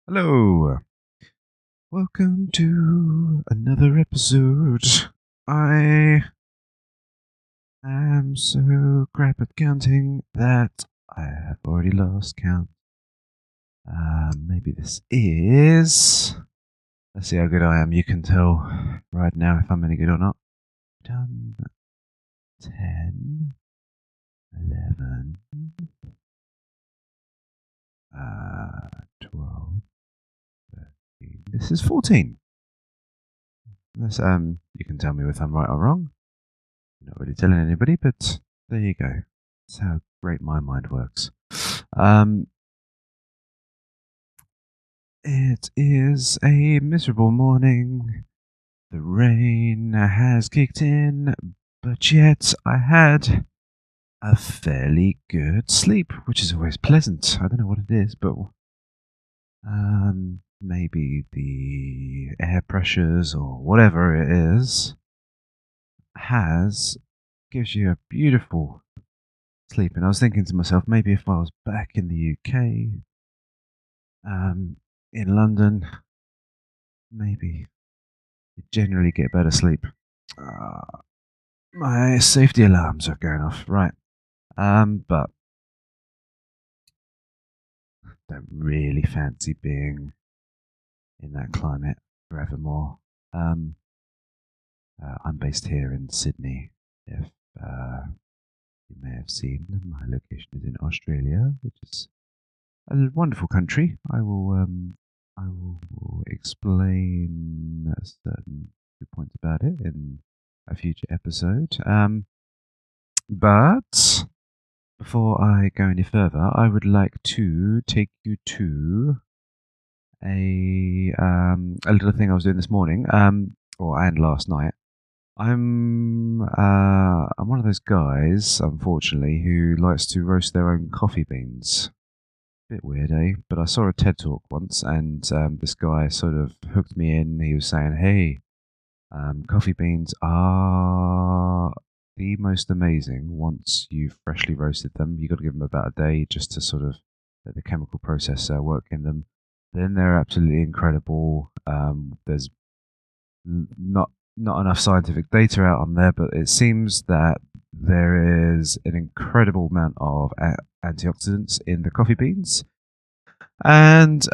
Hello, welcome to another episode. I am so crap at counting that I have already lost count. Maybe this is. Let's see how good I am. You can tell right now if I'm any good or not. Done 10, 11, 12, 13. This is 14. You can tell me if I'm right or wrong. Not really telling anybody, but there you go. That's how great my mind works. It is a miserable morning. The rain has kicked in, but yet I had a fairly good sleep, which is always pleasant. I don't know what it is, but maybe the air pressures or whatever it is gives you a beautiful sleep. And I was thinking to myself, maybe if I was back in the UK, in London, maybe you generally get better sleep. My safety alarms are going off, right? But don't really fancy being in that climate forevermore. I'm based here in Sydney. If you may have seen, my location is in Australia, which is a wonderful country. I will explain certain points about it in a future episode. But before I go any further, I would like to take you to a little thing I was doing this morning, and last night. I'm one of those guys, unfortunately, who likes to roast their own coffee beans. Bit weird, eh? But I saw a TED talk once, and this guy sort of hooked me in. He was saying, "Hey, coffee beans are the most amazing once you've freshly roasted them. You've got to give them about a day just to sort of let the chemical process work in them. Then they're absolutely incredible. There's not enough scientific data out on there, but it seems that there is an incredible amount of antioxidants in the coffee beans. And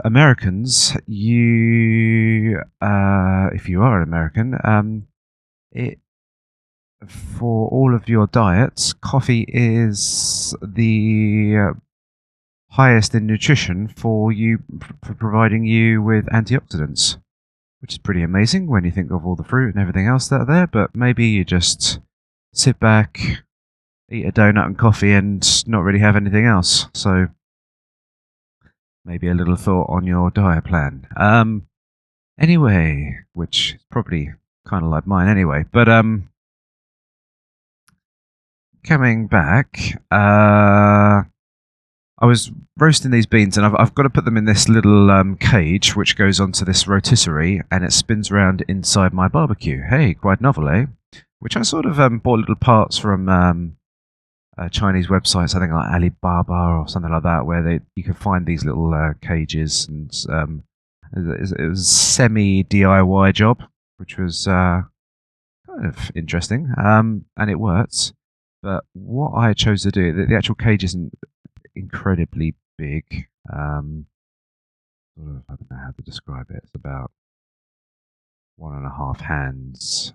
Americans, if you are an American, it for all of your diets, coffee is the highest in nutrition for providing you with antioxidants, which is pretty amazing when you think of all the fruit and everything else that are there. But maybe you just sit back, eat a donut and coffee, and not really have anything else. So maybe a little thought on your diet plan. Anyway, which is probably kind of like mine anyway. But coming back, I was roasting these beans, and I've got to put them in this little cage, which goes onto this rotisserie, and it spins around inside my barbecue. Hey, quite novel, eh? Which I sort of bought little parts from Chinese websites, I think like Alibaba or something like that, where you can find these little cages, and it was semi DIY job, which was kind of interesting, and it works. But what I chose to do, the actual cage isn't incredibly big. I don't know how to describe it. It's about 1.5 hands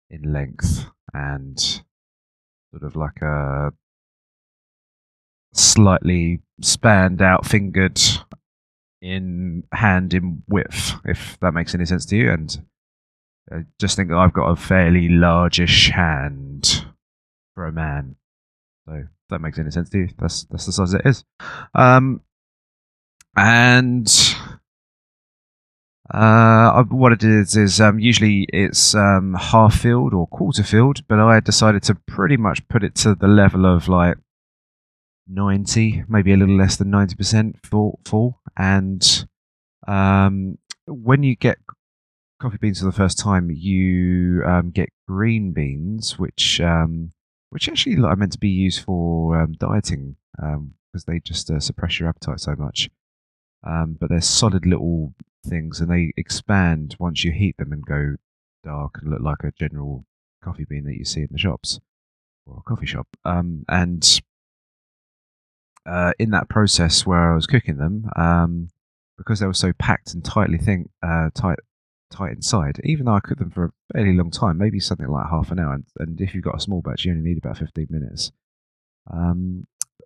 in length, and sort of like a slightly spanned out fingered hand in width, if that makes any sense to you. And I just think that I've got a fairly largish hand for a man. So if that makes any sense to you, that's the size it is. What it is usually it's half filled or quarter filled, but I decided to pretty much put it to the level of like 90, maybe a little less than 90% full. And when you get coffee beans for the first time, you get green beans, which actually are meant to be used for dieting because they just suppress your appetite so much. But they're solid little things, and they expand once you heat them and go dark and look like a general coffee bean that you see in the shops or a coffee shop. And in that process where I was cooking them, because they were so packed and tight inside, even though I cooked them for a fairly long time, maybe something like half an hour, and if you've got a small batch, you only need about 15 minutes.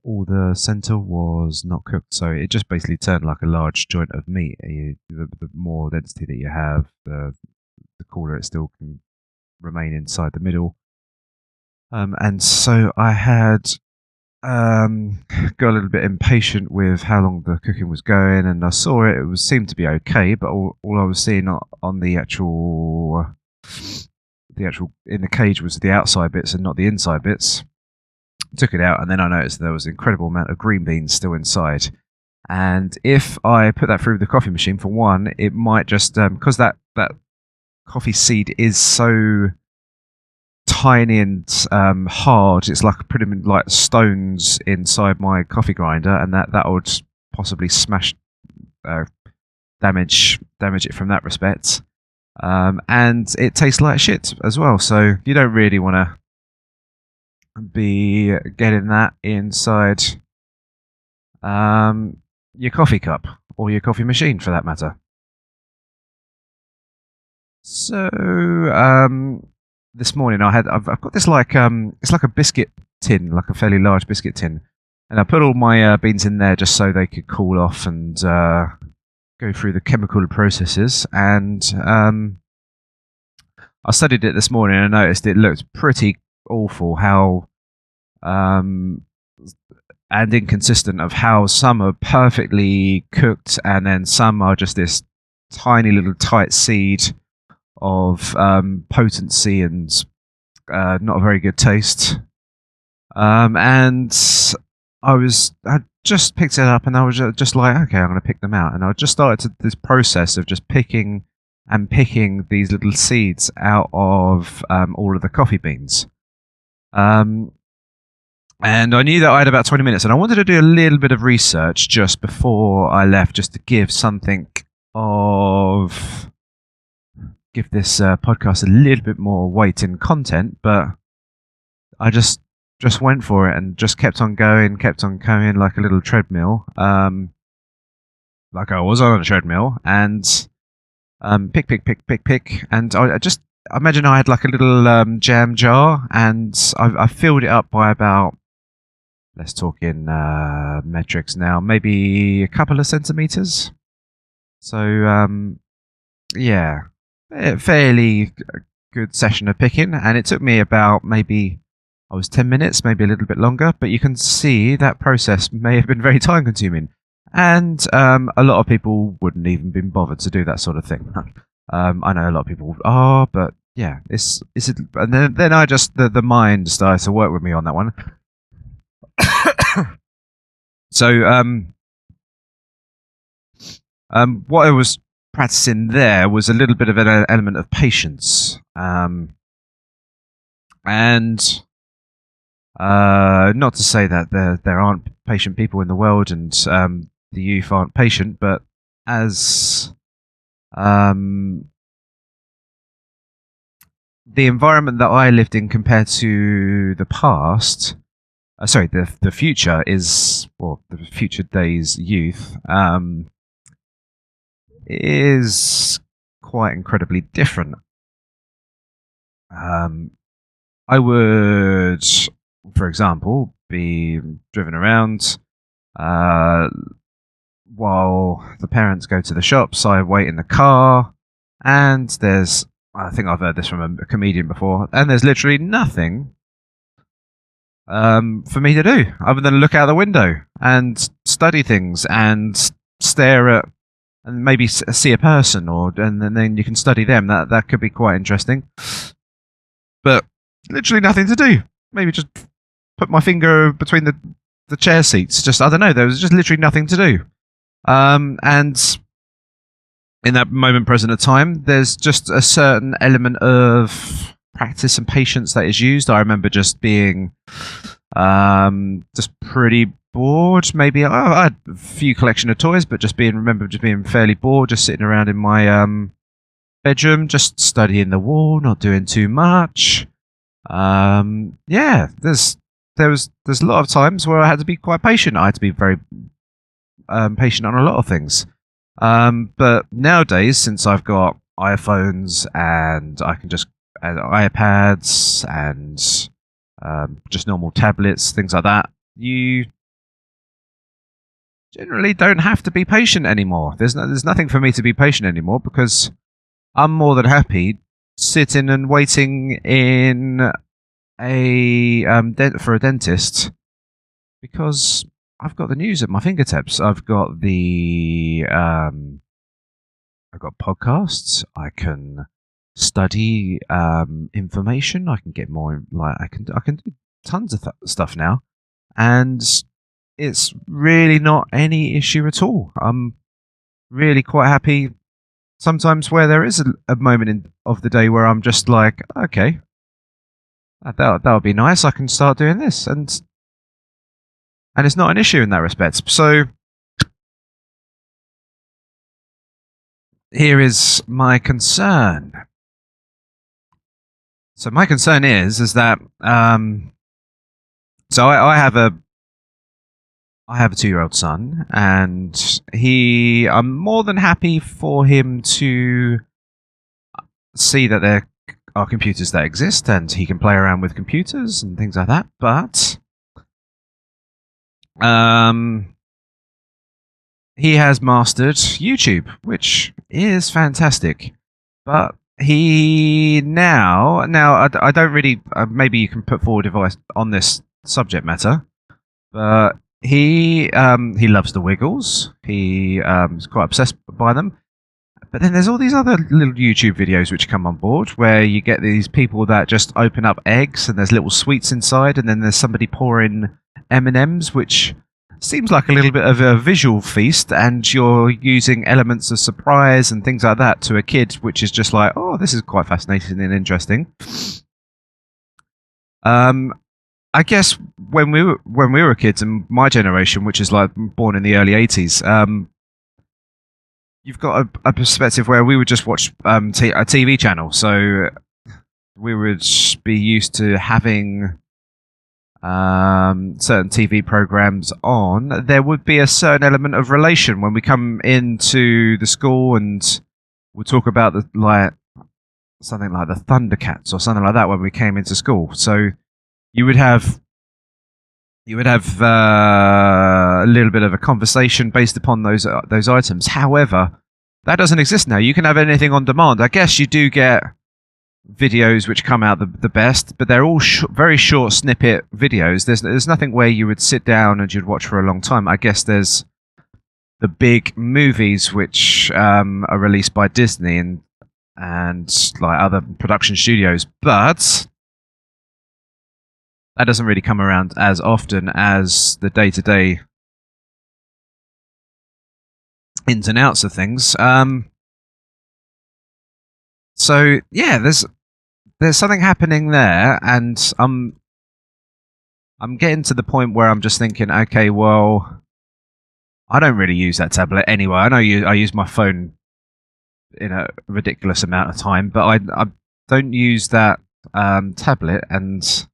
All the centre was not cooked, so it just basically turned like a large joint of meat. The more density that you have, the cooler it still can remain inside the middle. And so I had got a little bit impatient with how long the cooking was going, and I saw it seemed to be okay, but all I was seeing on the actual in the cage was the outside bits and not the inside bits. Took it out, and then I noticed there was an incredible amount of green beans still inside. And if I put that through the coffee machine, for one, it might just because that coffee seed is so tiny and hard, it's like pretty much like stones inside my coffee grinder, and that would possibly smash, damage it from that respect. And it tastes like shit as well, so you don't really want to be getting that inside your coffee cup or your coffee machine, for that matter. So this morning I've got this it's like a biscuit tin, like a fairly large biscuit tin, and I put all my beans in there just so they could cool off and go through the chemical processes. And I studied it this morning and I noticed it looked pretty awful how and inconsistent of how some are perfectly cooked and then some are just this tiny little tight seed of potency and not a very good taste. And I just picked it up and I was just like, okay, I'm going to pick them out. And I just started this process of just picking these little seeds out of all of the coffee beans. And I knew that I had about 20 minutes, and I wanted to do a little bit of research just before I left, just to give this podcast a little bit more weight in content. But I just went for it and just kept on going like a little treadmill, like I was on a treadmill, and pick, and I imagine I had like a little jam jar, and I filled it up by about, let's talk in metrics now, maybe a couple of centimeters. So yeah, a fairly good session of picking, and it took me about maybe 10 minutes, maybe a little bit longer. But you can see that process may have been very time consuming, and a lot of people wouldn't even been bothered to do that sort of thing. I know a lot of people are, but yeah, and then I just the mind started to work with me on that one. So what I was practicing there was a little bit of an element of patience, and not to say that there aren't patient people in the world and the youth aren't patient, but as the environment that I lived in compared to the past, the future is, or the future days youth, is quite incredibly different. I would, for example, be driven around while the parents go to the shops. I wait in the car, and I think I've heard this from a comedian before, and there's literally nothing for me to do other than look out the window and study things and stare at and maybe see a person, and then you can study them. That could be quite interesting. But literally nothing to do. Maybe just put my finger between the chair seats. Just, I don't know. There was just literally nothing to do. And in that moment present of time, there's just a certain element of practice and patience that is used. I remember just being just pretty bored. Maybe I had a few collection of toys, but just being fairly bored, just sitting around in my bedroom, just studying the wall, not doing too much. Yeah, there's a lot of times where I had to be quite patient. I had to be very patient on a lot of things. But nowadays, since I've got iPhones and I can just iPads and just normal tablets, things like that, you generally don't have to be patient anymore. There's nothing for me to be patient anymore because I'm more than happy sitting and waiting in for a dentist because I've got the news at my fingertips. I've got podcasts. I can study information. I can get more I can do tons of stuff now, and it's really not any issue at all. I'm really quite happy. Sometimes where there is a moment of the day where I'm just like, okay, that would be nice. I can start doing this, and it's not an issue in that respect. So here is my concern. So my concern is that so I have a 2-year-old son, and I'm more than happy for him to see that there are computers that exist and he can play around with computers and things like that. But he has mastered YouTube, which is fantastic. But he now I don't really maybe you can put forward advice on this subject matter, but he loves the Wiggles. He is quite obsessed by them. But then there's all these other little YouTube videos which come on board where you get these people that just open up eggs and there's little sweets inside, and then there's somebody pouring M&Ms, which seems like a little bit of a visual feast, and you're using elements of surprise and things like that to a kid, which is just like, oh, this is quite fascinating and interesting. I guess when we were kids, and my generation, which is like born in the early 80s, you've got a perspective where we would just watch a TV channel. So we would be used to having certain TV programs on. There would be a certain element of relation when we come into the school, and we'll talk about something like the Thundercats or something like that when we came into school. So you would have a little bit of a conversation based upon those items. However, that doesn't exist now. You can have anything on demand. I guess you do get videos which come out the best, but they're all very short snippet videos. There's nothing where you would sit down and you'd watch for a long time. I guess there's the big movies which are released by Disney and like other production studios, but that doesn't really come around as often as the day-to-day ins and outs of things. So yeah, there's something happening there, and I'm getting to the point where I'm just thinking, okay, well, I don't really use that tablet anyway. I know I use my phone in a ridiculous amount of time, but I don't use that tablet, and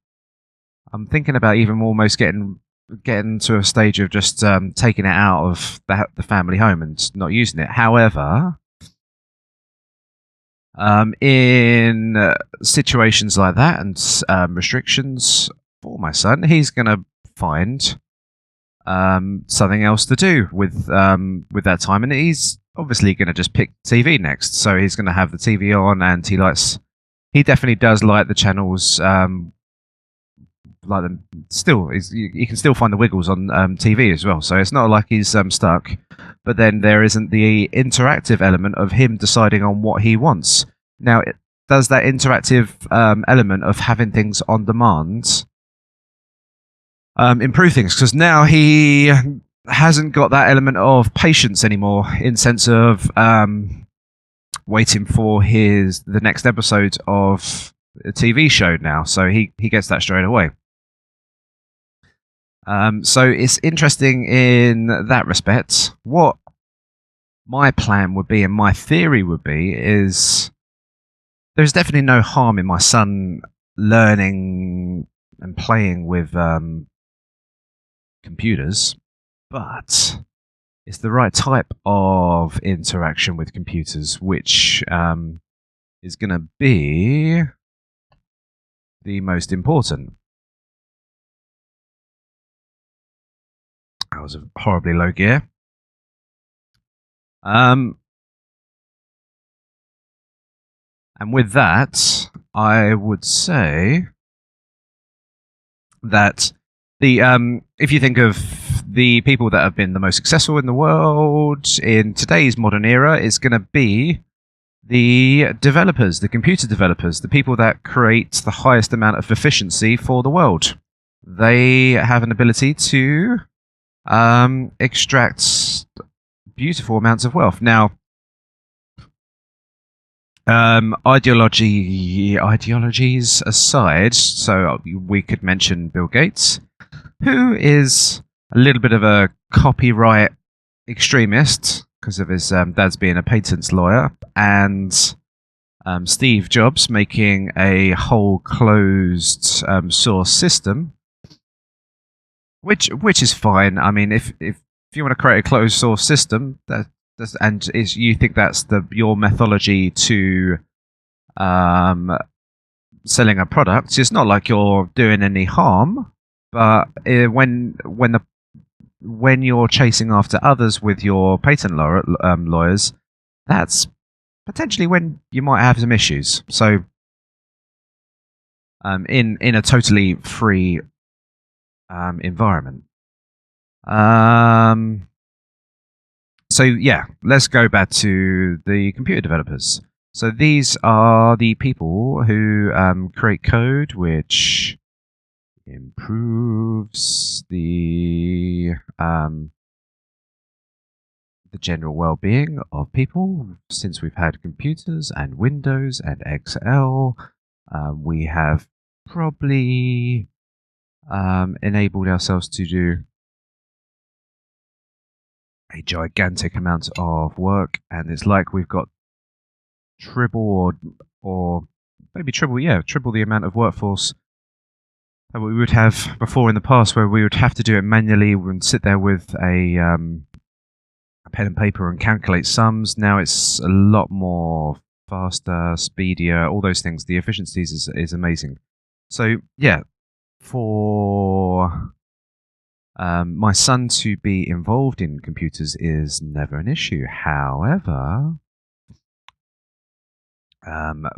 I'm thinking about even almost getting to a stage of just taking it out of the family home and not using it. However, in situations like that and restrictions for my son, he's going to find something else to do with that time, and he's obviously going to just pick TV next. So he's going to have the TV on, and he definitely does like the channels. Like them still, you can still find the Wiggles on TV as well. So it's not like he's stuck. But then there isn't the interactive element of him deciding on what he wants. Now, does that interactive element of having things on demand improve things? Because now he hasn't got that element of patience anymore, in sense of waiting for the next episode of a TV show now. So he gets that straight away. So it's interesting in that respect. What my plan would be and my theory would be is there's definitely no harm in my son learning and playing with computers, but it's the right type of interaction with computers, which is going to be the most important. That was a horribly low gear. And with that, I would say that if you think of the people that have been the most successful in the world in today's modern era, it's going to be the developers, the computer developers, the people that create the highest amount of efficiency for the world. They have an ability to extract beautiful amounts of wealth. Now, ideologies aside, so we could mention Bill Gates, who is a little bit of a copyright extremist because of his dad's being a patents lawyer, and Steve Jobs making a whole closed source system, which is fine. I mean, if you want to create a closed source system, you think that's your methodology to selling a product, it's not like you're doing any harm. But when you're chasing after others with your patent lawyers, that's potentially when you might have some issues. So, in a totally free environment. So yeah, let's go back to the computer developers. So these are the people who create code which improves the general well-being of people. Since we've had computers and Windows and Excel, we have probably enabled ourselves to do a gigantic amount of work, and it's like we've got triple or maybe triple the amount of workforce that we would have before in the past, where we would have to do it manually and sit there with a pen and paper and calculate sums. Now it's a lot more faster, speedier, all those things. The efficiencies is amazing. So yeah, for my son to be involved in computers is never an issue. However,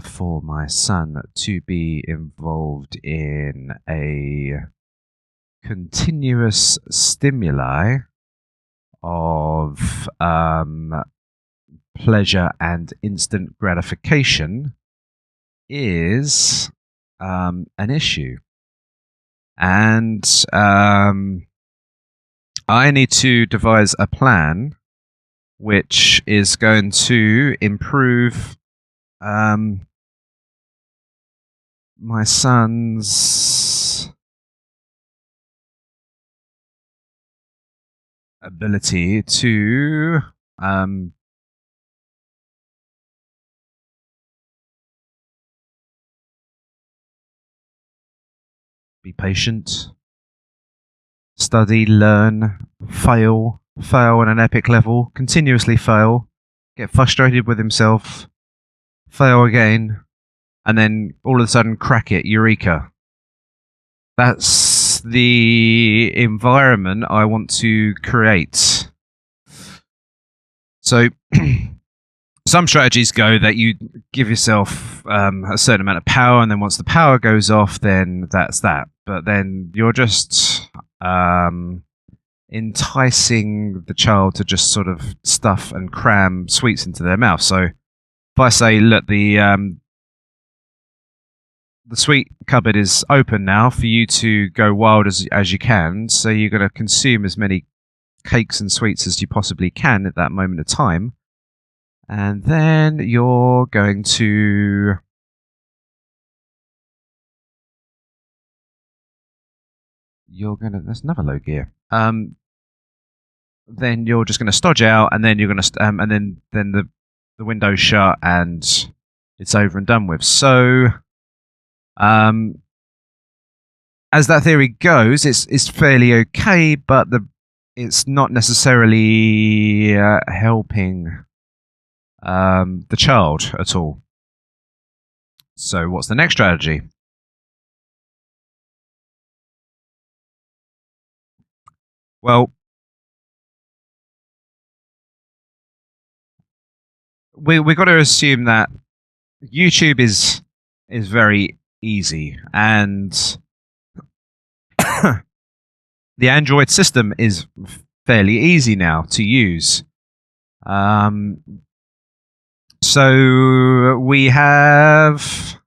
for my son to be involved in a continuous stimuli of pleasure and instant gratification is an issue. And I need to devise a plan which is going to improve my son's ability to be patient, study, learn, fail on an epic level, continuously fail, get frustrated with himself, fail again, and then all of a sudden crack it, eureka. That's the environment I want to create. So some strategies go that you give yourself a certain amount of power, and then once the power goes off, then that's that. But then you're just enticing the child to just sort of stuff and cram sweets into their mouth. So if I say, look, the sweet cupboard is open now for you to go wild as you can, so you're going to consume as many cakes and sweets as you possibly can at that moment of time, and then you're going to That's another low gear. Then you're just gonna stodge out, and then you're gonna and then the window's shut, and it's over and done with. So, um, as that theory goes, it's fairly okay, but it's not necessarily helping the child at all. So, what's the next strategy? Well, we got to assume that YouTube is very easy, and the Android system is fairly easy now to use. So we have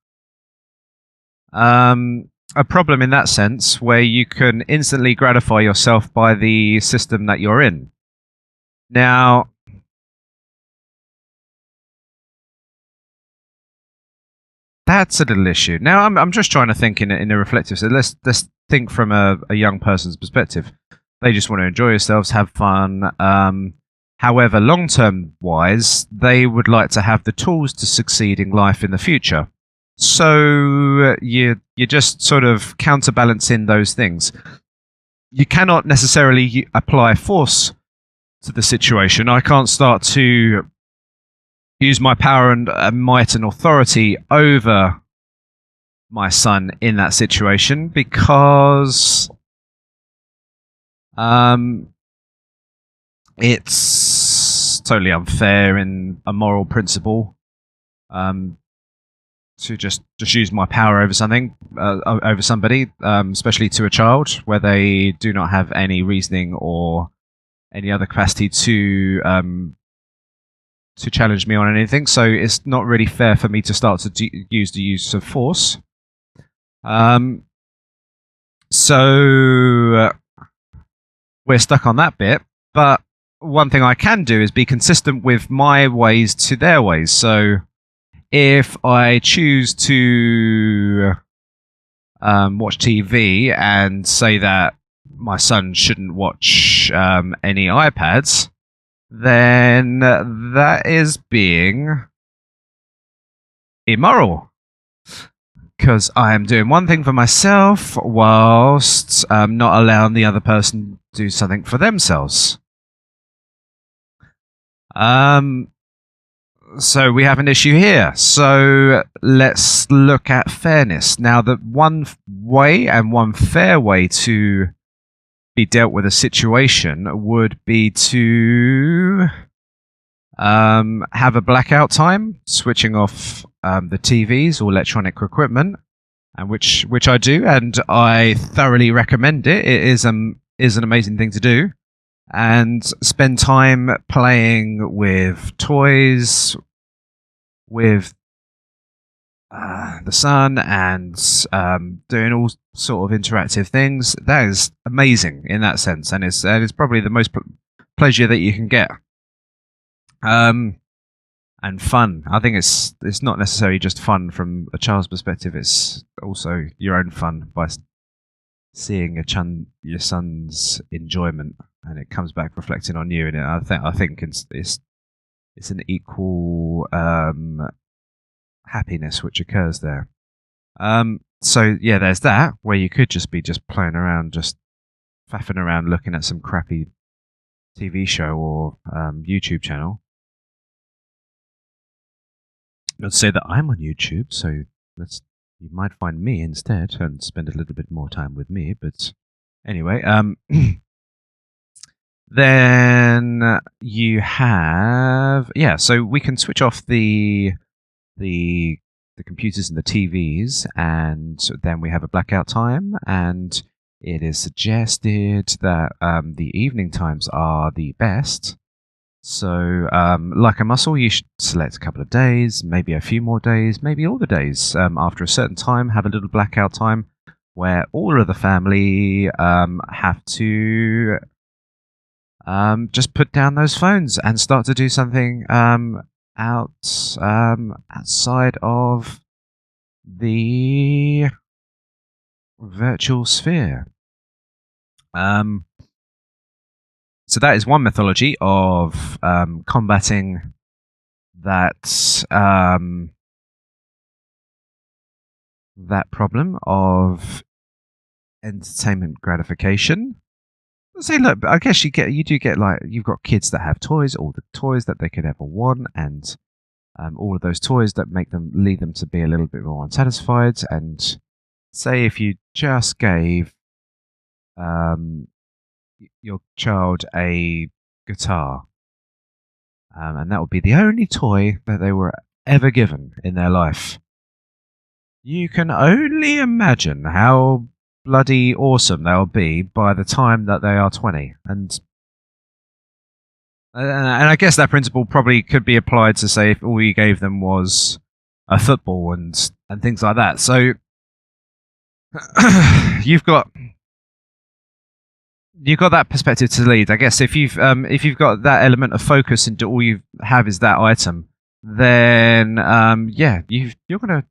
a problem in that sense where you can instantly gratify yourself by the system that you're in. Now, that's a little issue. Now, I'm just trying to think in a reflective. So let's think from a young person's perspective. They just want to enjoy themselves, have fun. However, long-term wise, they would like to have the tools to succeed in life in the future. So you're just sort of counterbalancing those things. You cannot necessarily apply force to the situation. I can't start to use my power and might and authority over my son in that situation because it's totally unfair in a moral principle to just use my power over something over somebody, especially to a child where they do not have any reasoning or any other capacity to challenge me on anything. So it's not really fair for me to start to use the use of force. So we're stuck on that bit. But one thing I can do is be consistent with my ways to their ways. So if I choose to watch TV and say that my son shouldn't watch any iPads, then that is being immoral. Because I am doing one thing for myself whilst not allowing the other person to do something for themselves. So we have an issue here. So let's look at fairness. Now, the one way and one fair way to be dealt with a situation would be to have a blackout time, switching off the TVs or electronic equipment, and which I do, and I thoroughly recommend it. It is an amazing thing to do, and spend time playing with toys, with the sun, and doing all sort of interactive things. That is amazing in that sense, and it's probably the most pleasure that you can get. And fun. I think it's not necessarily just fun from a child's perspective. It's also your own fun by seeing your son's enjoyment, and it comes back reflecting on you. And I think it's an equal happiness which occurs there. So yeah, there's that where you could just be playing around, just faffing around, looking at some crappy TV show or YouTube channel. Not to say that I'm on YouTube, so you might find me instead and spend a little bit more time with me. But anyway, then you have so we can switch off the computers and the TVs, and then we have a blackout time, and it is suggested that the evening times are the best. So, like a muscle, you should select a couple of days, maybe a few more days, maybe all the days. After a certain time, have a little blackout time where all of the family have to just put down those phones and start to do something outside of the virtual sphere. Um, so that is one methodology of combating that that problem of entertainment gratification. Say, look, I guess you do get, like, you've got kids that have toys, all the toys that they could ever want, and all of those toys that lead them to be a little bit more unsatisfied. And say if you just gave your child a guitar, and that would be the only toy that they were ever given in their life. You can only imagine how bloody awesome they'll be by the time that they are 20. And I guess that principle probably could be applied to, say, if all you gave them was a football and things like that. So you've got that perspective to lead. I guess if you've got that element of focus into all you have is that item, then you're gonna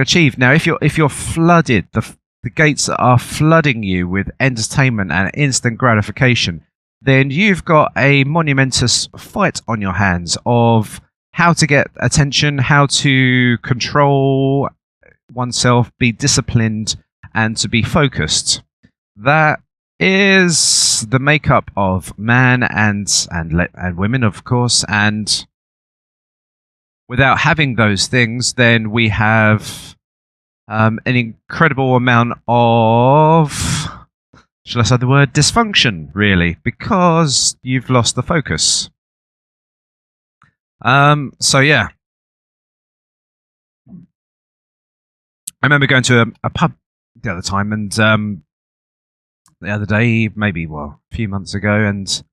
achieve. Now, if you're flooded, the gates are flooding you with entertainment and instant gratification, then you've got a monumentous fight on your hands of how to get attention, how to control oneself, be disciplined, and to be focused. That is the makeup of man and women, of course. And without having those things, then we have an incredible amount of, shall I say the word, dysfunction, really, because you've lost the focus. So yeah, I remember going to a pub the other time, and the other day, maybe a few months ago, and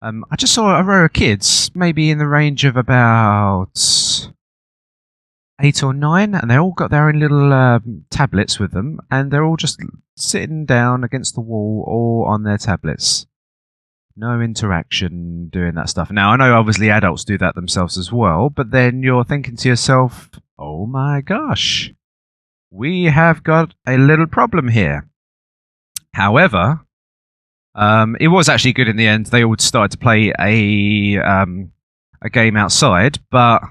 I just saw a row of kids, maybe in the range of about 8 or 9, and they all got their own little tablets with them, and they're all just sitting down against the wall, all on their tablets. No interaction, doing that stuff. Now, I know obviously adults do that themselves as well, but then you're thinking to yourself, oh my gosh, we have got a little problem here. However, it was actually good in the end. They all started to play a game outside, but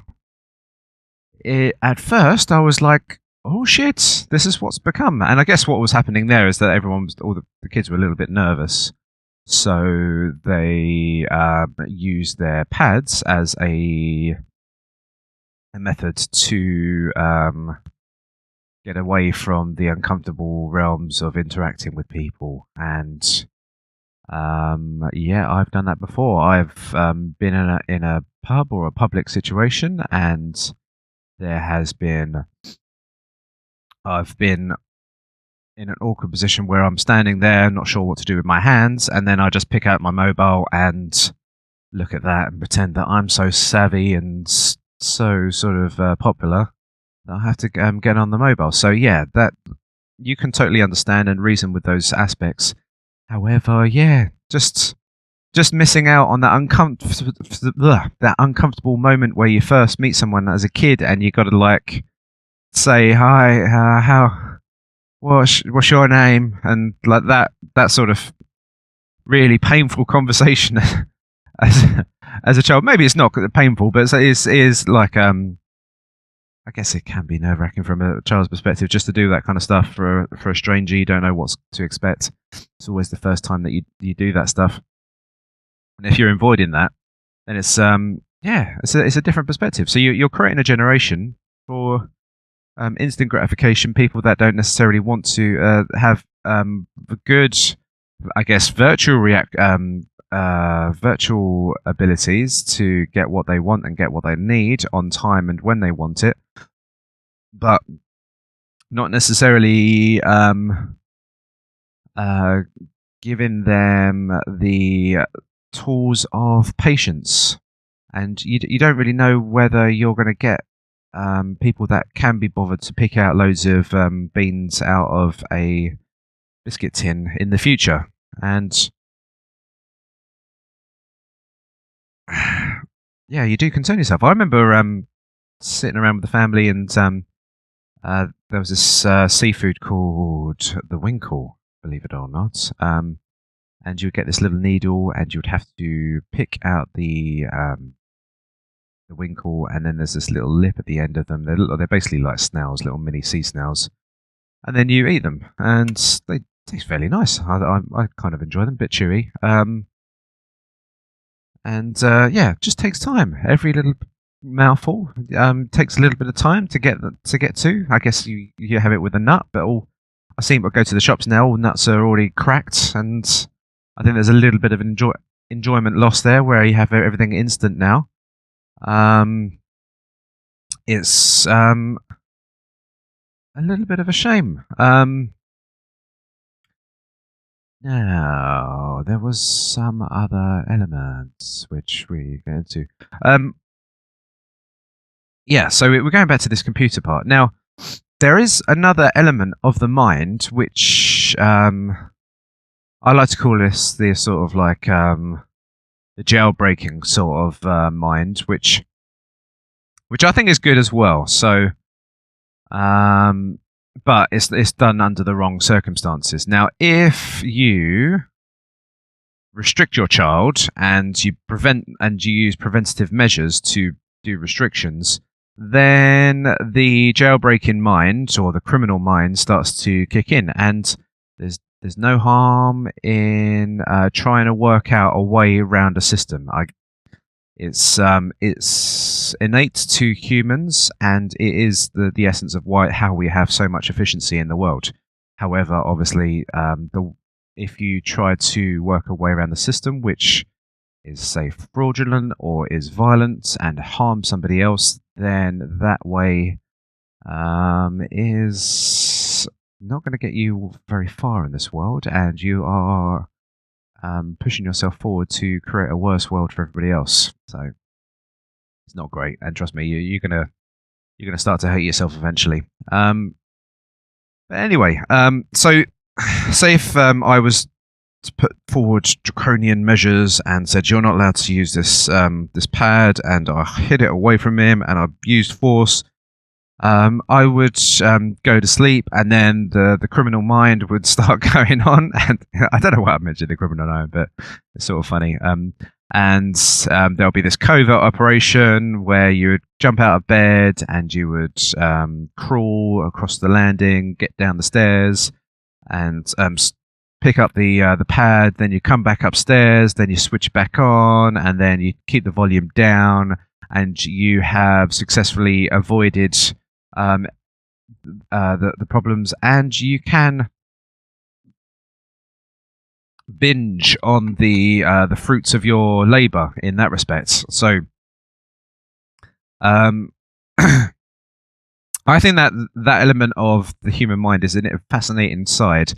at first I was like, oh shit, this is what's become. And I guess what was happening there is that all the kids were a little bit nervous, so they used their pads as a method to get away from the uncomfortable realms of interacting with people. And I've done that before. I've been in a pub or a public situation, and I've been in an awkward position where I'm standing there, not sure what to do with my hands, and then I just pick out my mobile and look at that and pretend that I'm so savvy and so sort of popular that I have to get on the mobile. So yeah, that you can totally understand and reason with those aspects. However, yeah, just missing out on that uncomfortable moment where you first meet someone as a kid, and you got to like say hi, what's your name, and like that sort of really painful conversation as a child. Maybe it's not painful, but it is like I guess it can be nerve-wracking from a child's perspective just to do that kind of stuff for a stranger. You don't know what to expect. It's always the first time that you do that stuff. And if you're avoiding that, then it's a different perspective. So you're creating a generation for instant gratification, people that don't necessarily want to have good, I guess, virtual abilities to get what they want and get what they need on time and when they want it, but not necessarily giving them the tools of patience. And you don't really know whether you're going to get people that can be bothered to pick out loads of beans out of a biscuit tin in the future. And yeah, you do concern yourself. I remember sitting around with the family, and there was this seafood called the winkle, believe it or not. And you would get this little needle, and you would have to pick out the winkle, and then there's this little lip at the end of them. They're basically like snails, little mini sea snails, and then you eat them, and they taste fairly nice. I kind of enjoy them, a bit chewy. And yeah, it just takes time. Every little mouthful takes a little bit of time to get to. I guess you have it with a nut, but I seem to go to the shops now. All nuts are already cracked, and I think there's a little bit of enjoyment lost there, where you have everything instant now. It's a little bit of a shame. Now, there was some other elements which we get into. Yeah, so we're going back to this computer part. Now, there is another element of the mind which I like to call this the sort of like the jailbreaking sort of mind, which I think is good as well. So, but it's done under the wrong circumstances. Now, if you restrict your child and you use preventative measures to do restrictions, then the jailbreaking mind or the criminal mind starts to kick in, and there's no harm in trying to work out a way around a system. It's innate to humans, and it is the essence of how we have so much efficiency in the world. However, obviously, if you try to work a way around the system, which is, say, fraudulent or is violent and harm somebody else, then that way is not going to get you very far in this world, and you are pushing yourself forward to create a worse world for everybody else. So it's not great, and trust me, you're gonna start to hate yourself eventually. But anyway, so say if I was to put forward draconian measures and said you're not allowed to use this pad, and I hid it away from him and I used force, I would go to sleep, and then the criminal mind would start going on, and I don't know why I mentioned the criminal mind, but it's sort of funny. And there'll be this covert operation where you would jump out of bed and you would crawl across the landing, get down the stairs, and pick up the pad. Then you come back upstairs, then you switch back on, and then you keep the volume down, and you have successfully avoided the problems, and you can binge on the fruits of your labor in that respect. So I think that element of the human mind is a fascinating side,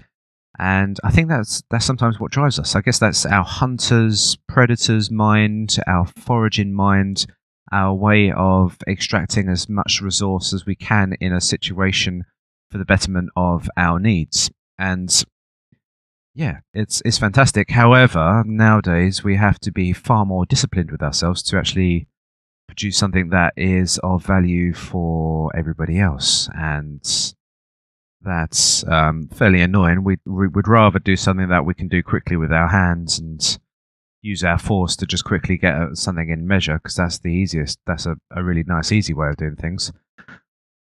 and I think that's sometimes what drives us. I guess that's our hunters, predators mind, our foraging mind, our way of extracting as much resource as we can in a situation for the betterment of our needs. And yeah, it's fantastic. However, nowadays we have to be far more disciplined with ourselves to actually produce something that is of value for everybody else, and that's fairly annoying. We'd rather do something that we can do quickly with our hands and use our force to just quickly get something in measure, because that's the easiest. That's a really nice, easy way of doing things.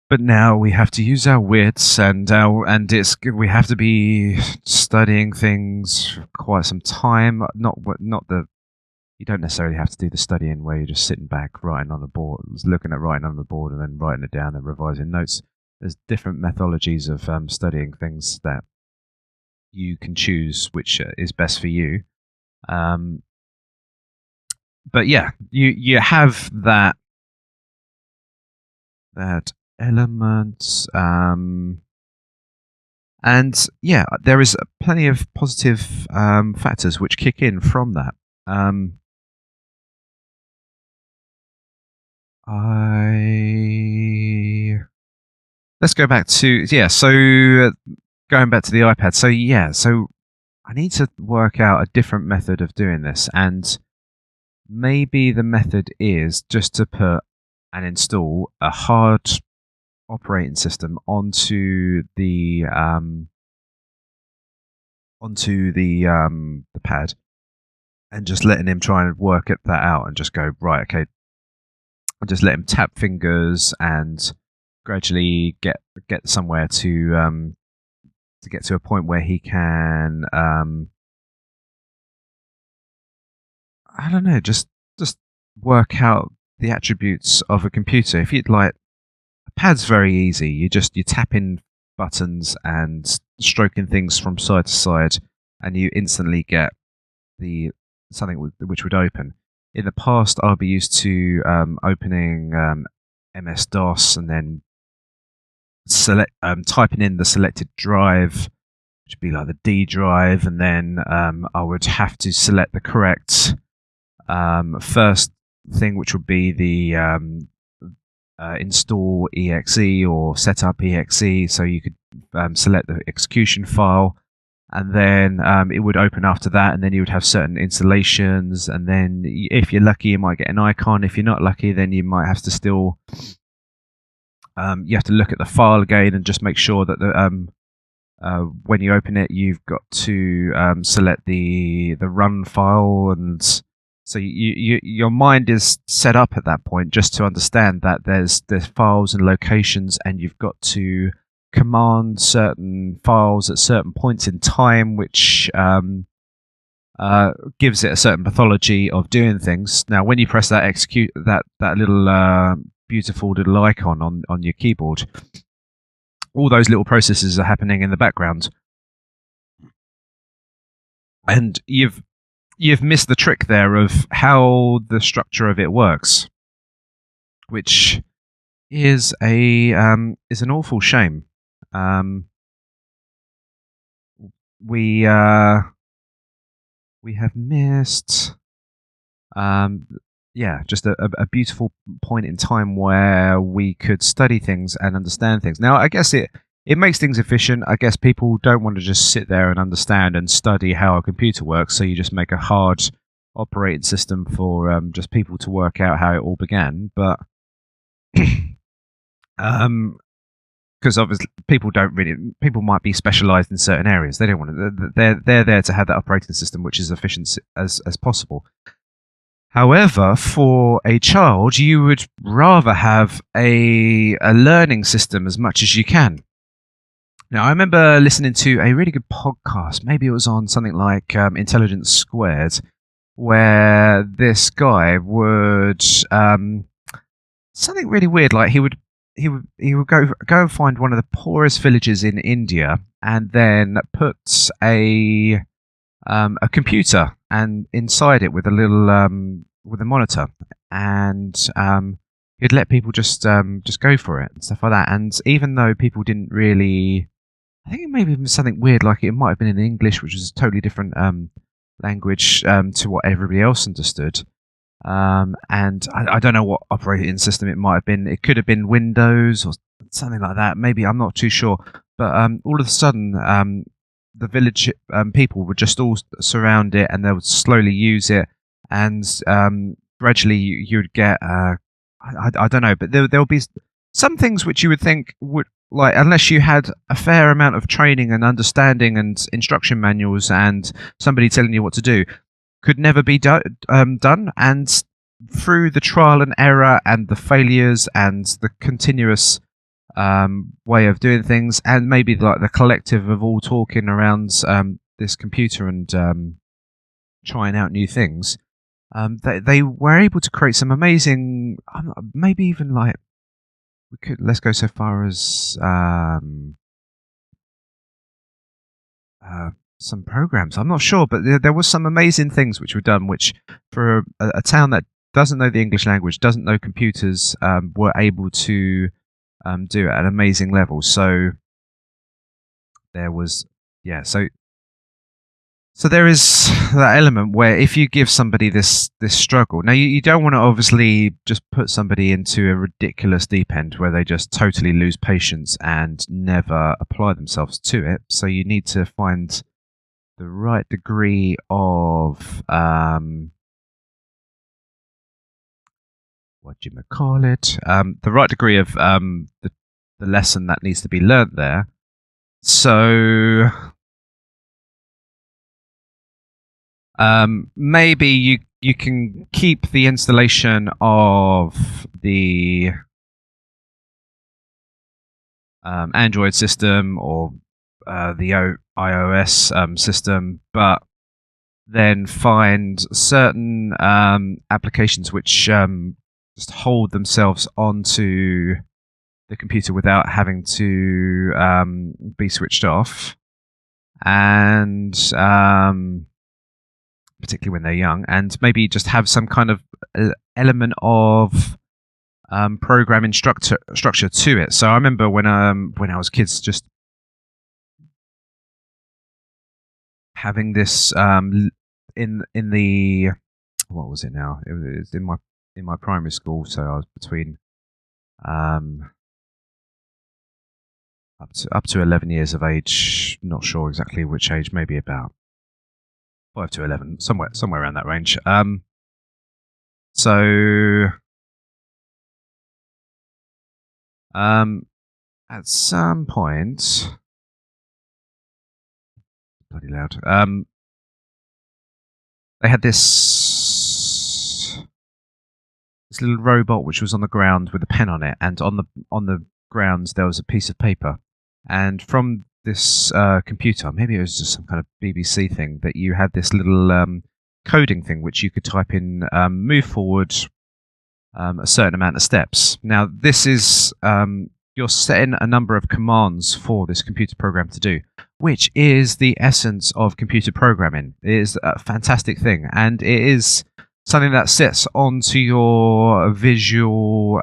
But now we have to use our wits, and we have to be studying things for quite some time. You don't necessarily have to do the studying where you're just sitting back, writing on the board, writing on the board, and then writing it down and revising notes. There's different methodologies of studying things that you can choose which is best for you. But yeah, you have that element, and yeah, there is plenty of positive factors which kick in from that. Let's go back to so going back to the iPad. So I need to work out a different method of doing this, and maybe the method is just to put and install a hard operating system onto the onto the pad and just letting him try and work that out and just go right, okay, and just let him tap fingers and gradually get somewhere to get to a point where he can I don't know, just work out the attributes of a computer. If you'd like, a pad's very easy. You tap in buttons and stroking things from side to side, and you instantly get the something which would open. In the past, I'll be used to opening MS DOS and then typing in the selected drive, which would be like the D drive, and then I would have to select the correct first thing, which would be the install exe or setup exe. So you could select the execution file, and then it would open after that, and then you would have certain installations, and then if you're lucky, you might get an icon. If you're not lucky, then you might have to still you have to look at the file again and just make sure that when you open it, you've got to select the run file, and so your mind is set up at that point just to understand that there's files and locations, and you've got to command certain files at certain points in time, which gives it a certain pathology of doing things. Now, when you press that execute that little beautiful little icon on your keyboard, all those little processes are happening in the background, and you've missed the trick there of how the structure of it works, which is an awful shame. We have missed just a beautiful point in time where we could study things and understand things. Now, I guess it makes things efficient. I guess people don't want to just sit there and understand and study how a computer works, so you just make a hard operating system for just people to work out how it all began. But because obviously people might be specialised in certain areas. They don't want to. They're there to have that operating system which is efficient as possible. However, for a child, you would rather have a learning system as much as you can. Now, I remember listening to a really good podcast. Maybe it was on something like Intelligence Squared, where this guy would something really weird. Like he would go and find one of the poorest villages in India, and then put a computer and inside it with a little with a monitor, and he'd let people just go for it and stuff like that. And even though people didn't really, I think it may have been something weird, like it might have been in English, which was a totally different language to what everybody else understood. And I don't know what operating system it might have been. It could have been Windows or something like that. Maybe, I'm not too sure. But all of a sudden, the village people would just all surround it, and they would slowly use it, and gradually you'd get I don't know, but there'll be some things which you would think would, like, unless you had a fair amount of training and understanding and instruction manuals and somebody telling you what to do, could never be done. And through the trial and error and the failures and the continuous way of doing things, and maybe like the collective of all talking around this computer and trying out new things, they were able to create some amazing, maybe even like, let's go so far as some programs. I'm not sure, but there was some amazing things which were done, which for a town that doesn't know the English language, doesn't know computers, were able to do at an amazing level. So there was, so there is that element where if you give somebody this struggle, now you don't want to obviously just put somebody into a ridiculous deep end where they just totally lose patience and never apply themselves to it. So you need to find the right degree of the right degree of the lesson that needs to be learnt there. So Maybe you can keep the installation of the Android system or the iOS system, but then find certain applications which just hold themselves onto the computer without having to be switched off, and particularly when they're young, and maybe just have some kind of element of programming structure to it. So I remember when I was kids, just having this in the, what was it now? It was in my primary school, so I was between up to 11 years of age. Not sure exactly which age, maybe about 5 to 11, somewhere around that range. So at some point, bloody loud. They had this little robot which was on the ground with a pen on it, and on the ground there was a piece of paper, and from this computer, maybe it was just some kind of BBC thing, that you had this little coding thing which you could type in, move forward a certain amount of steps. Now this is you're setting a number of commands for this computer program to do, which is the essence of computer programming. It is a fantastic thing, and it is something that sits onto your visual,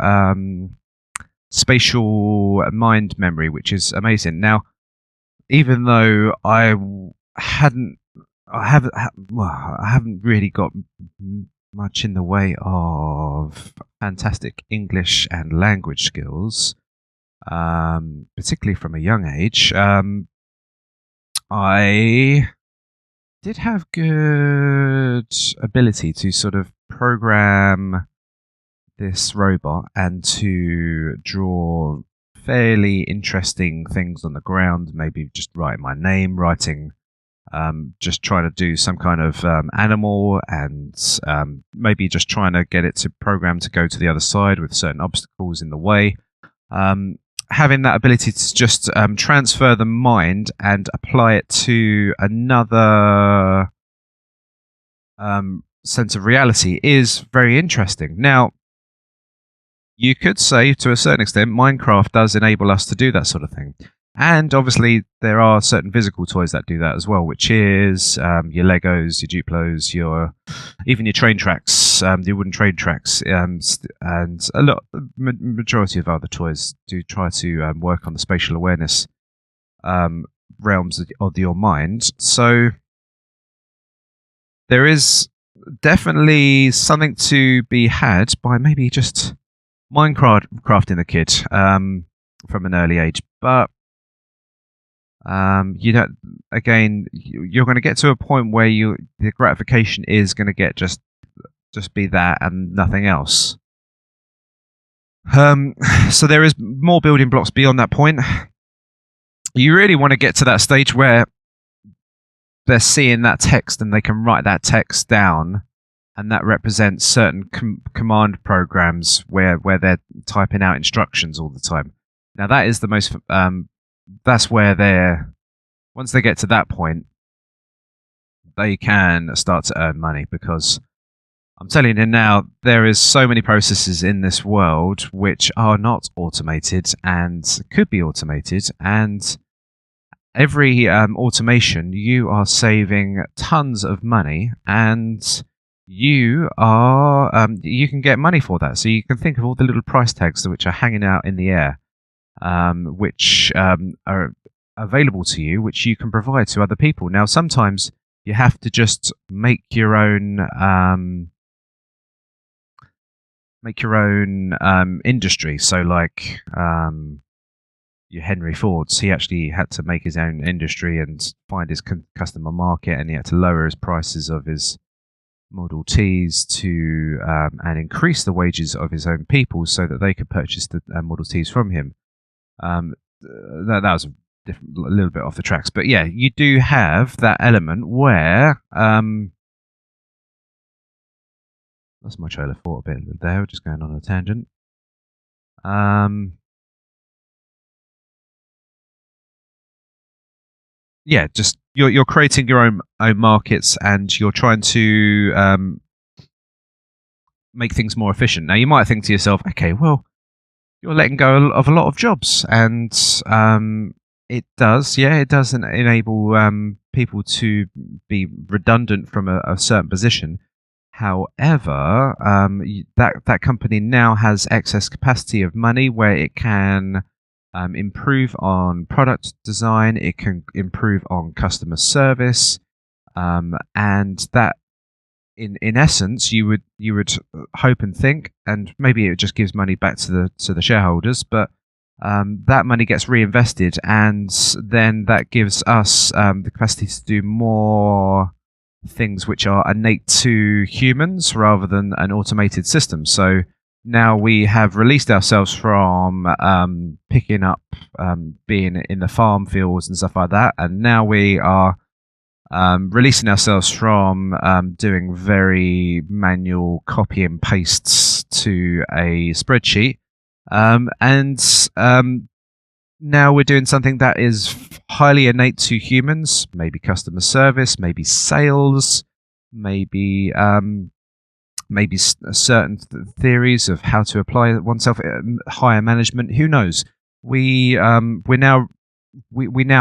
spatial mind memory, which is amazing. Now, even though I haven't really got much in the way of fantastic English and language skills, particularly from a young age, I did have good ability to sort of program this robot and to draw fairly interesting things on the ground, maybe just writing my name, just trying to do some kind of animal, and maybe just trying to get it to program to go to the other side with certain obstacles in the way. Having that ability to just transfer the mind and apply it to another sense of reality is very interesting. Now, you could say, to a certain extent, Minecraft does enable us to do that sort of thing. And obviously, there are certain physical toys that do that as well, which is your Legos, your Duplos, even your train tracks, the wooden train tracks, and majority of other toys do try to work on the spatial awareness realms of your mind. So there is definitely something to be had by maybe just Minecrafting the kid from an early age, but again, you're going to get to a point where the gratification is going to get just be that and nothing else. So there is more building blocks beyond that point. You really want to get to that stage where they're seeing that text and they can write that text down, and that represents certain command programs where they're typing out instructions all the time. Now that is the most that's where once they get to that point, they can start to earn money, because I'm telling you now, there is so many processes in this world which are not automated and could be automated, and every automation, you are saving tons of money, and you can get money for that. So you can think of all the little price tags which are hanging out in the air, which are available to you, which you can provide to other people. Now, sometimes you have to just make your own industry. So, like your Henry Fords, he actually had to make his own industry and find his customer market, and he had to lower his prices of his Model Ts to and increase the wages of his own people so that they could purchase the Model Ts from him. That was a little bit off the tracks, but yeah, you do have that element where Lost my trail of thought a bit there, just going on a tangent. Um, yeah, just you're creating your own markets, and you're trying to make things more efficient. Now, you might think to yourself, okay, well, you're letting go of a lot of jobs, and it does, yeah, it does enable people to be redundant from a certain position. However, that company now has excess capacity of money where it can improve on product design, it can improve on customer service, and that in essence you would hope and think, and maybe it just gives money back to the shareholders, but that money gets reinvested, and then that gives us the capacity to do more things which are innate to humans rather than an automated system. So now we have released ourselves from picking up, being in the farm fields and stuff like that, and now we are releasing ourselves from doing very manual copy and pastes to a spreadsheet, and now we're doing something that is highly innate to humans, maybe customer service, maybe sales, maybe certain theories of how to apply oneself, higher management. Who knows? We now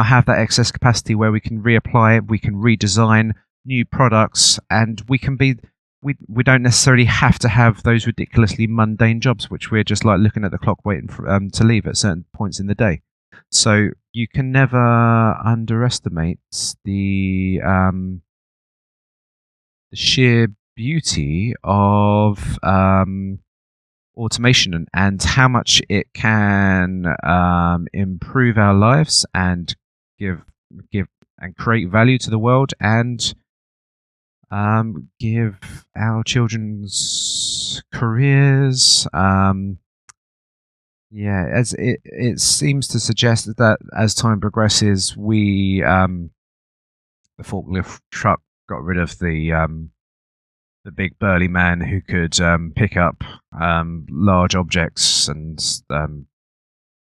have that excess capacity where we can reapply it, we can redesign new products, and we don't necessarily have to have those ridiculously mundane jobs which we're just like looking at the clock waiting for, to leave at certain points in the day. So you can never underestimate the sheer beauty of automation, and how much it can improve our lives and give and create value to the world, and give our children's careers. Yeah, as it seems to suggest that as time progresses, the forklift truck got rid of the big burly man who could pick up large objects and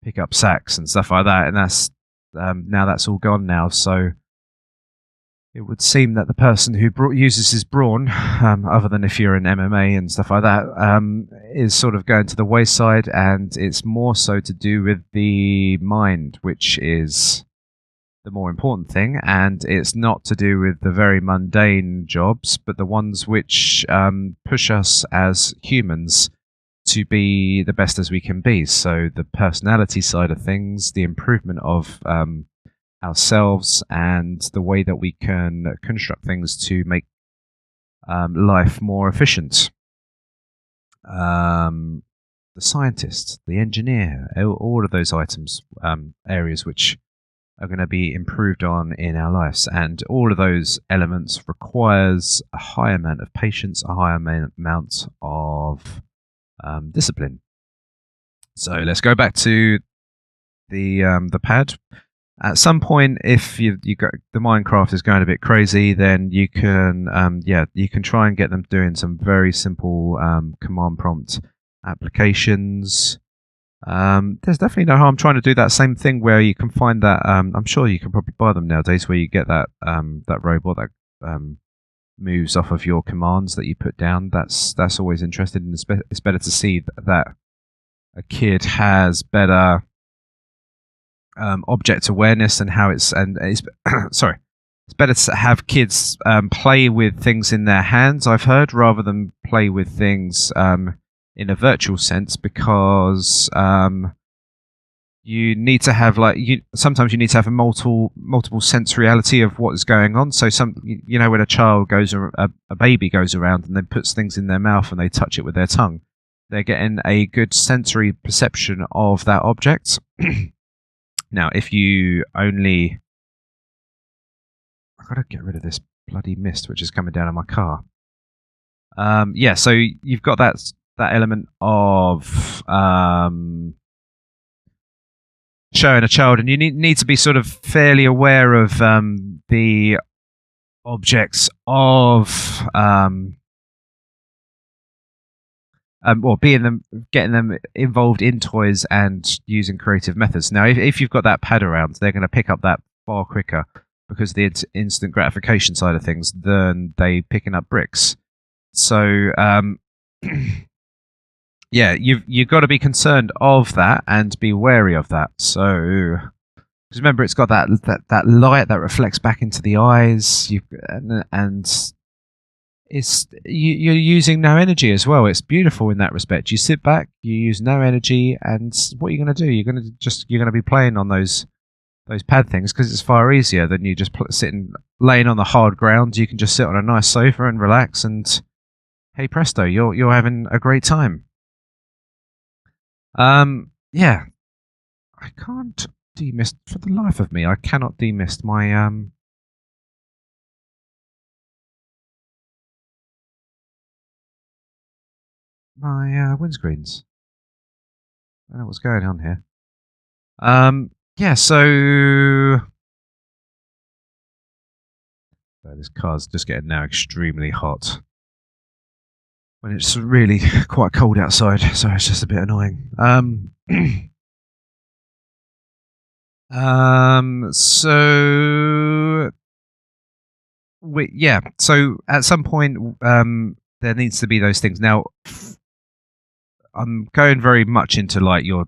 pick up sacks and stuff like that, and that's now that's all gone now. So it would seem that the person who uses his brawn, other than if you're in MMA and stuff like that, is sort of going to the wayside, and it's more so to do with the mind, which is the more important thing, and it's not to do with the very mundane jobs, but the ones which push us as humans to be the best as we can be. So the personality side of things, the improvement of ourselves, and the way that we can construct things to make life more efficient. The scientist, the engineer, all of those items, areas which are going to be improved on in our lives, and all of those elements requires a high amount of patience, a high amount of discipline. So let's go back to the pad. At some point, if you got the Minecraft is going a bit crazy, then you can you can try and get them doing some very simple command prompt applications. There's definitely no harm trying to do that same thing where you can find that. I'm sure you can probably buy them nowadays, where you get that that robot that moves off of your commands that you put down. That's always interesting, and it's better to see that a kid has better object awareness and how it's sorry. It's better to have kids play with things in their hands, I've heard, rather than play with things in a virtual sense, because you need to have sometimes you need to have a multiple sensory of what is going on. So when a child a baby goes around and then puts things in their mouth and they touch it with their tongue, they're getting a good sensory perception of that object. Now, if you only... I've got to get rid of this bloody mist which is coming down on my car. So you've got that element of showing a child, and you need to be sort of fairly aware of the objects of or being them, getting them involved in toys and using creative methods. Now, if you've got that pad around, they're going to pick up that far quicker because of the instant gratification side of things than they picking up bricks. So, yeah, you've got to be concerned of that and be wary of that. So, because remember, it's got that light that reflects back into the eyes, and you're using no energy as well. It's beautiful in that respect. You sit back, you use no energy, and what are you going to do? You're going to be playing on those pad things because it's far easier than you just sitting laying on the hard ground. You can just sit on a nice sofa and relax, and hey presto, you're having a great time. Yeah, I can't demist for the life of me. I cannot demist my windscreens. I don't know what's going on here. Yeah, so this car's just getting now extremely hot when it's really quite cold outside, so it's just a bit annoying. So so at some point, there needs to be those things. Now, I'm going very much into like your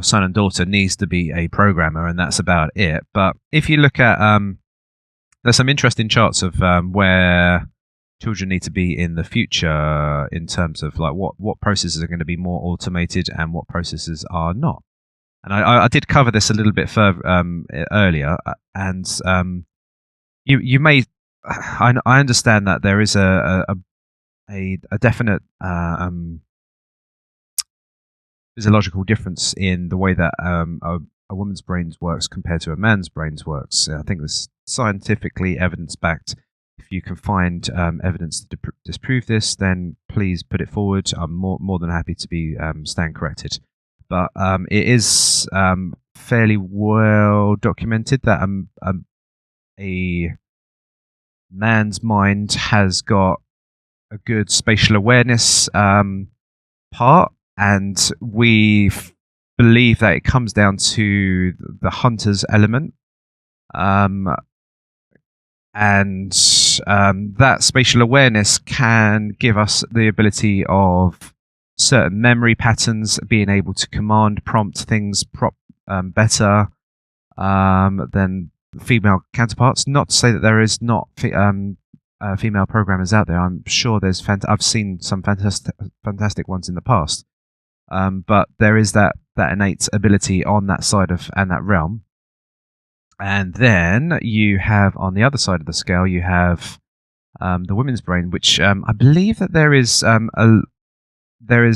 son and daughter needs to be a programmer, and that's about it. But if you look at there's some interesting charts of where children need to be in the future in terms of like what processes are going to be more automated and what processes are not. And I did cover this a little bit further earlier, and you may I understand that there is a definite physiological difference in the way that a woman's brain works compared to a man's brain works. I think this scientifically evidence backed. If you can find evidence to disprove this, then please put it forward. I'm more than happy to be stand corrected. But it is fairly well documented that a man's mind has got a good spatial awareness part, and we believe that it comes down to the hunter's element. And that spatial awareness can give us the ability of certain memory patterns, being able to command prompt things better than female counterparts. Not to say that there is not female programmers out there. I'm sure there's I've seen some fantastic ones in the past, but there is that innate ability on that side of and that realm. And then you have on the other side of the scale, you have the women's brain, which I believe that there is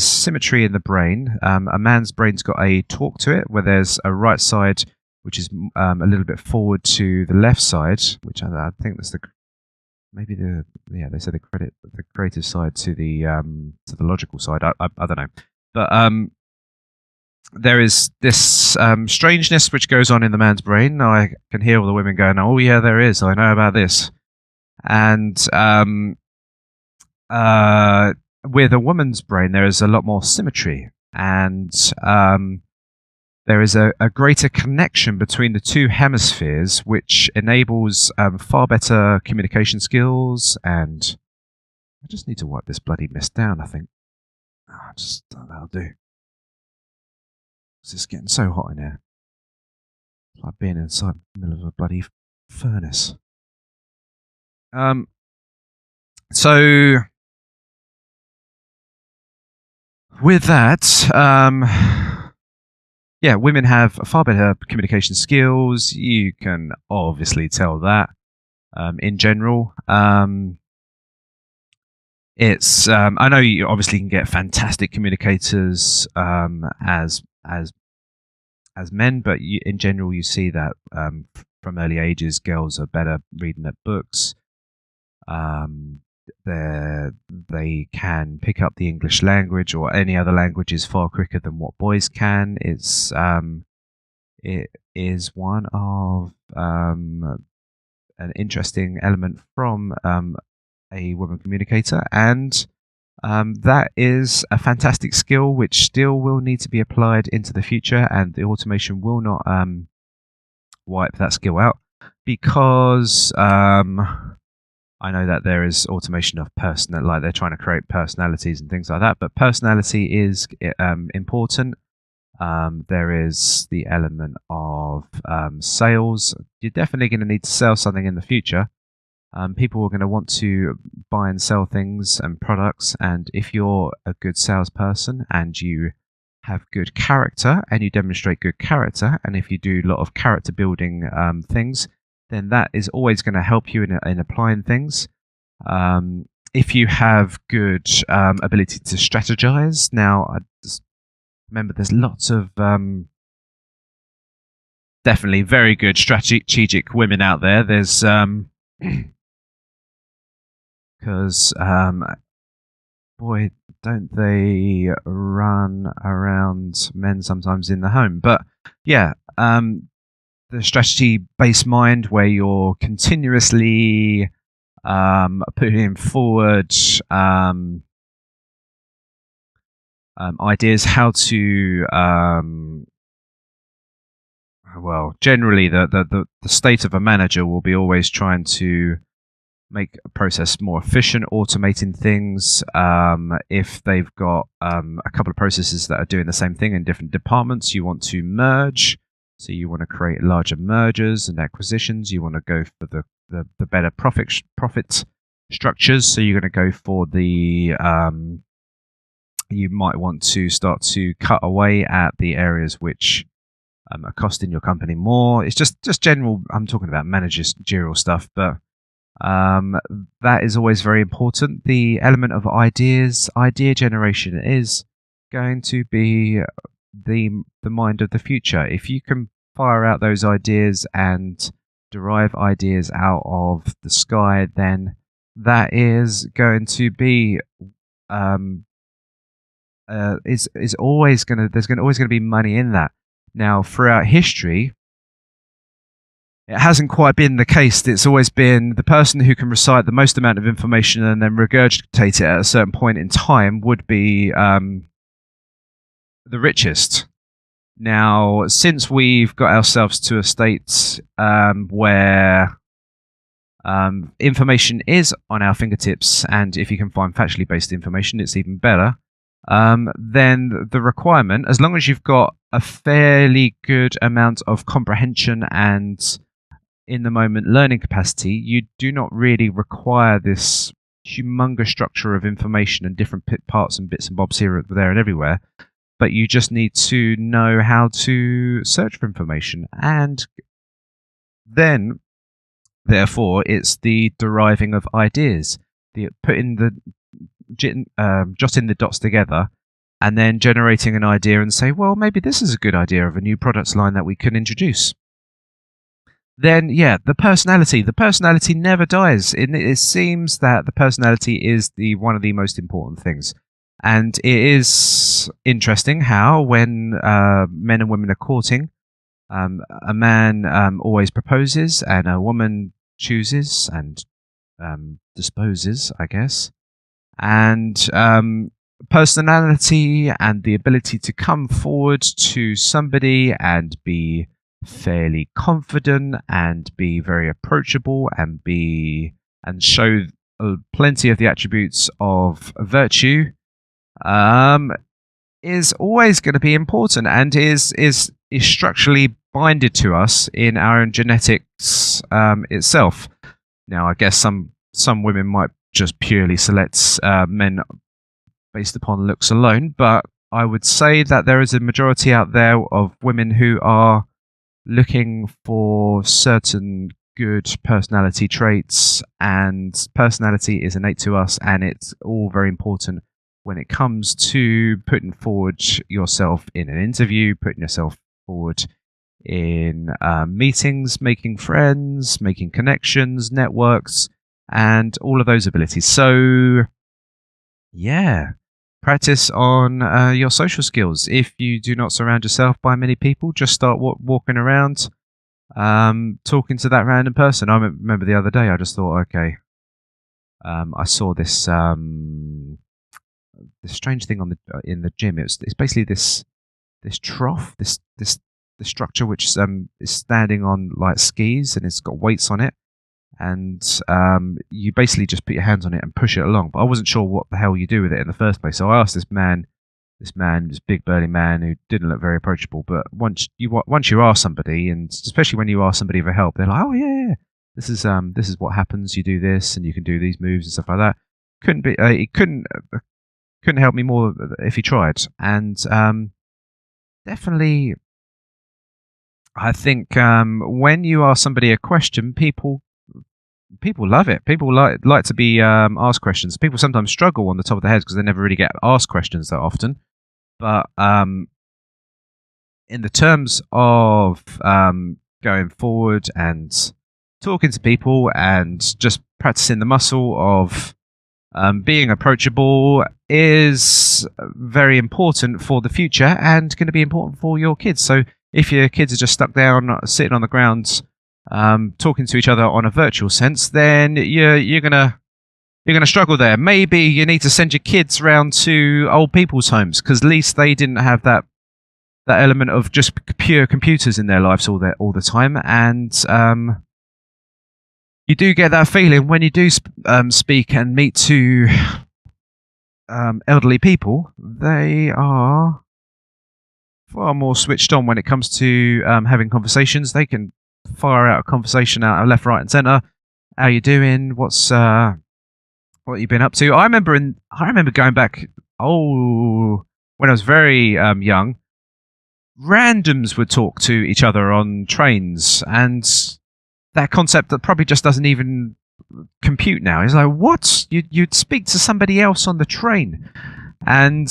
symmetry in the brain. A man's brain's got a torque to it, where there's a right side which is a little bit forward to the left side, which I think that's they say the creative side to the logical side. I don't know, but there is this strangeness which goes on in the man's brain. I can hear all the women going, "Oh yeah, there is. I know about this." And with a woman's brain, there is a lot more symmetry, and there is a greater connection between the two hemispheres, which enables far better communication skills. And I just need to wipe this bloody mist down, I think. That'll do. It's just getting so hot in here. It's like being inside the middle of a bloody furnace. So with that, yeah, women have far better communication skills. You can obviously tell that in general. It's I know you obviously can get fantastic communicators as men, but in general you see that from early ages, girls are better reading at books. They can pick up the English language or any other languages far quicker than what boys can. It is one of an interesting element from a woman communicator, and That is a fantastic skill which still will need to be applied into the future, and the automation will not wipe that skill out because I know that there is automation of like they're trying to create personalities and things like that, but personality is important. There is the element of sales. You're definitely going to need to sell something in the future. People are going to want to buy and sell things and products, and if you're a good salesperson and you have good character and you demonstrate good character, and if you do a lot of character building things, then that is always going to help you in applying things. If you have good ability to strategize, now I just remember there's lots of definitely very good strategic women out there. There's because boy, don't they run around men sometimes in the home. But yeah, the strategy-based mind where you're continuously putting forward ideas how to well, generally the state of a manager will be always trying to make a process more efficient, automating things. If they've got a couple of processes that are doing the same thing in different departments, you want to merge. So you want to create larger mergers and acquisitions. You want to go for the better profit structures. So you're going to go for the you might want to start to cut away at the areas which are costing your company more. It's just general. I'm talking about managerial stuff, but that is always very important. The element of idea generation is going to be the mind of the future. If you can fire out those ideas and derive ideas out of the sky, then that is going to be is always going to always going to be money in that. Now, throughout history, it hasn't quite been the case. It's always been the person who can recite the most amount of information and then regurgitate it at a certain point in time would be the richest. Now, since we've got ourselves to a state where information is on our fingertips, and if you can find factually based information, it's even better. Then the requirement, as long as you've got a fairly good amount of comprehension and in the moment learning capacity, you do not really require this humongous structure of information and different parts and bits and bobs here, there, and everywhere. But you just need to know how to search for information, and then, therefore, it's the deriving of ideas, the putting the jotting the dots together, and then generating an idea and say, well, maybe this is a good idea of a new product line that we can introduce. Then, yeah, the personality never dies. It seems that the personality is one of the most important things. And it is interesting how when men and women are courting, a man always proposes and a woman chooses and disposes, I guess. And personality and the ability to come forward to somebody and be fairly confident and be very approachable and show plenty of the attributes of virtue is always going to be important and is structurally binded to us in our own genetics itself. Now, I guess some women might just purely select men based upon looks alone, but I would say that there is a majority out there of women who are looking for certain good personality traits, and personality is innate to us, and it's all very important when it comes to putting forward yourself in an interview, putting yourself forward in meetings, making friends, making connections, networks, and all of those abilities. So, yeah, practice on your social skills. If you do not surround yourself by many people, just start walking around, talking to that random person. I remember the other day, I just thought, okay, I saw this this strange thing on the in the gym. It's basically this trough, this the structure which is standing on like skis, and it's got weights on it, and you basically just put your hands on it and push it along. But I wasn't sure what the hell you do with it in the first place, so I asked this big burly man who didn't look very approachable. But once you ask somebody, and especially when you ask somebody for help, they're like, "Oh yeah, this is what happens. You do this, and you can do these moves and stuff like that." He couldn't help me more if he tried, and definitely. I think when you ask somebody a question, people love it. People like to be asked questions. People sometimes struggle on the top of their heads because they never really get asked questions that often. But in the terms of going forward and talking to people and just practicing the muscle of being approachable is very important for the future and going to be important for your kids. So if your kids are just stuck down, sitting on the ground, talking to each other on a virtual sense, then you're gonna struggle there. Maybe you need to send your kids round to old people's homes because at least they didn't have that element of just pure computers in their lives all the time. And you do get that feeling when you do speak and meet to elderly people. They are far more switched on when it comes to having conversations. They can fire out a conversation out of left, right, and centre. How you doing? What you been up to? I remember going back. When I was very young, randoms would talk to each other on trains, and that concept that probably just doesn't even compute now. It's like, what? You'd speak to somebody else on the train, and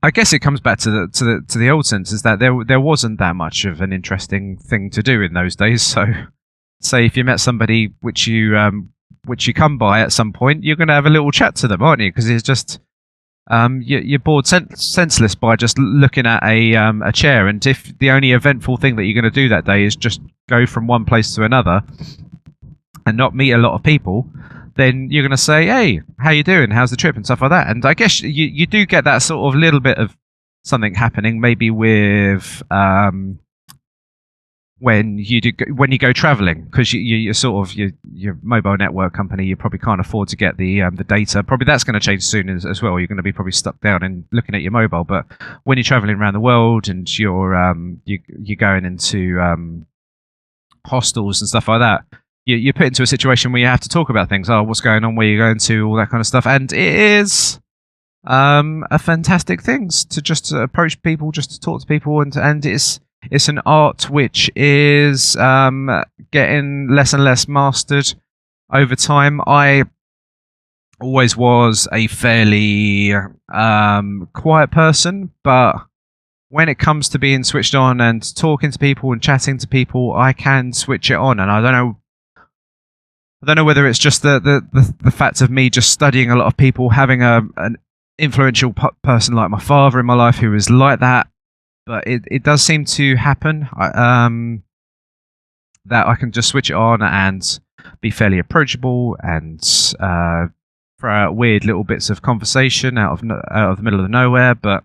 I guess it comes back to the old sense, is that there wasn't that much of an interesting thing to do in those days. So, say if you met somebody which you come by at some point, you're going to have a little chat to them, aren't you? Because it's just you're bored senseless by just looking at a chair. And if the only eventful thing that you're going to do that day is just go from one place to another and not meet a lot of people, then you're going to say, "Hey, how you doing? How's the trip?" and stuff like that. And I guess you do get that sort of little bit of something happening, maybe with when you go travelling, because you're sort of your mobile network company, you probably can't afford to get the data. Probably that's going to change soon as well. You're going to be probably stuck down and looking at your mobile. But when you're travelling around the world and you're going into hostels and stuff like that, you're put into a situation where you have to talk about things. Oh, what's going on? Where you're going to? All that kind of stuff. And it is a fantastic thing to just approach people, just to talk to people, and it's an art which is getting less and less mastered over time. I always was a fairly quiet person, but when it comes to being switched on and talking to people and chatting to people, I can switch it on. And I don't know whether it's just the fact of me just studying a lot of people, having an influential person like my father in my life who is like that, but it does seem to happen that I can just switch it on and be fairly approachable and throw out weird little bits of conversation out of the middle of nowhere. But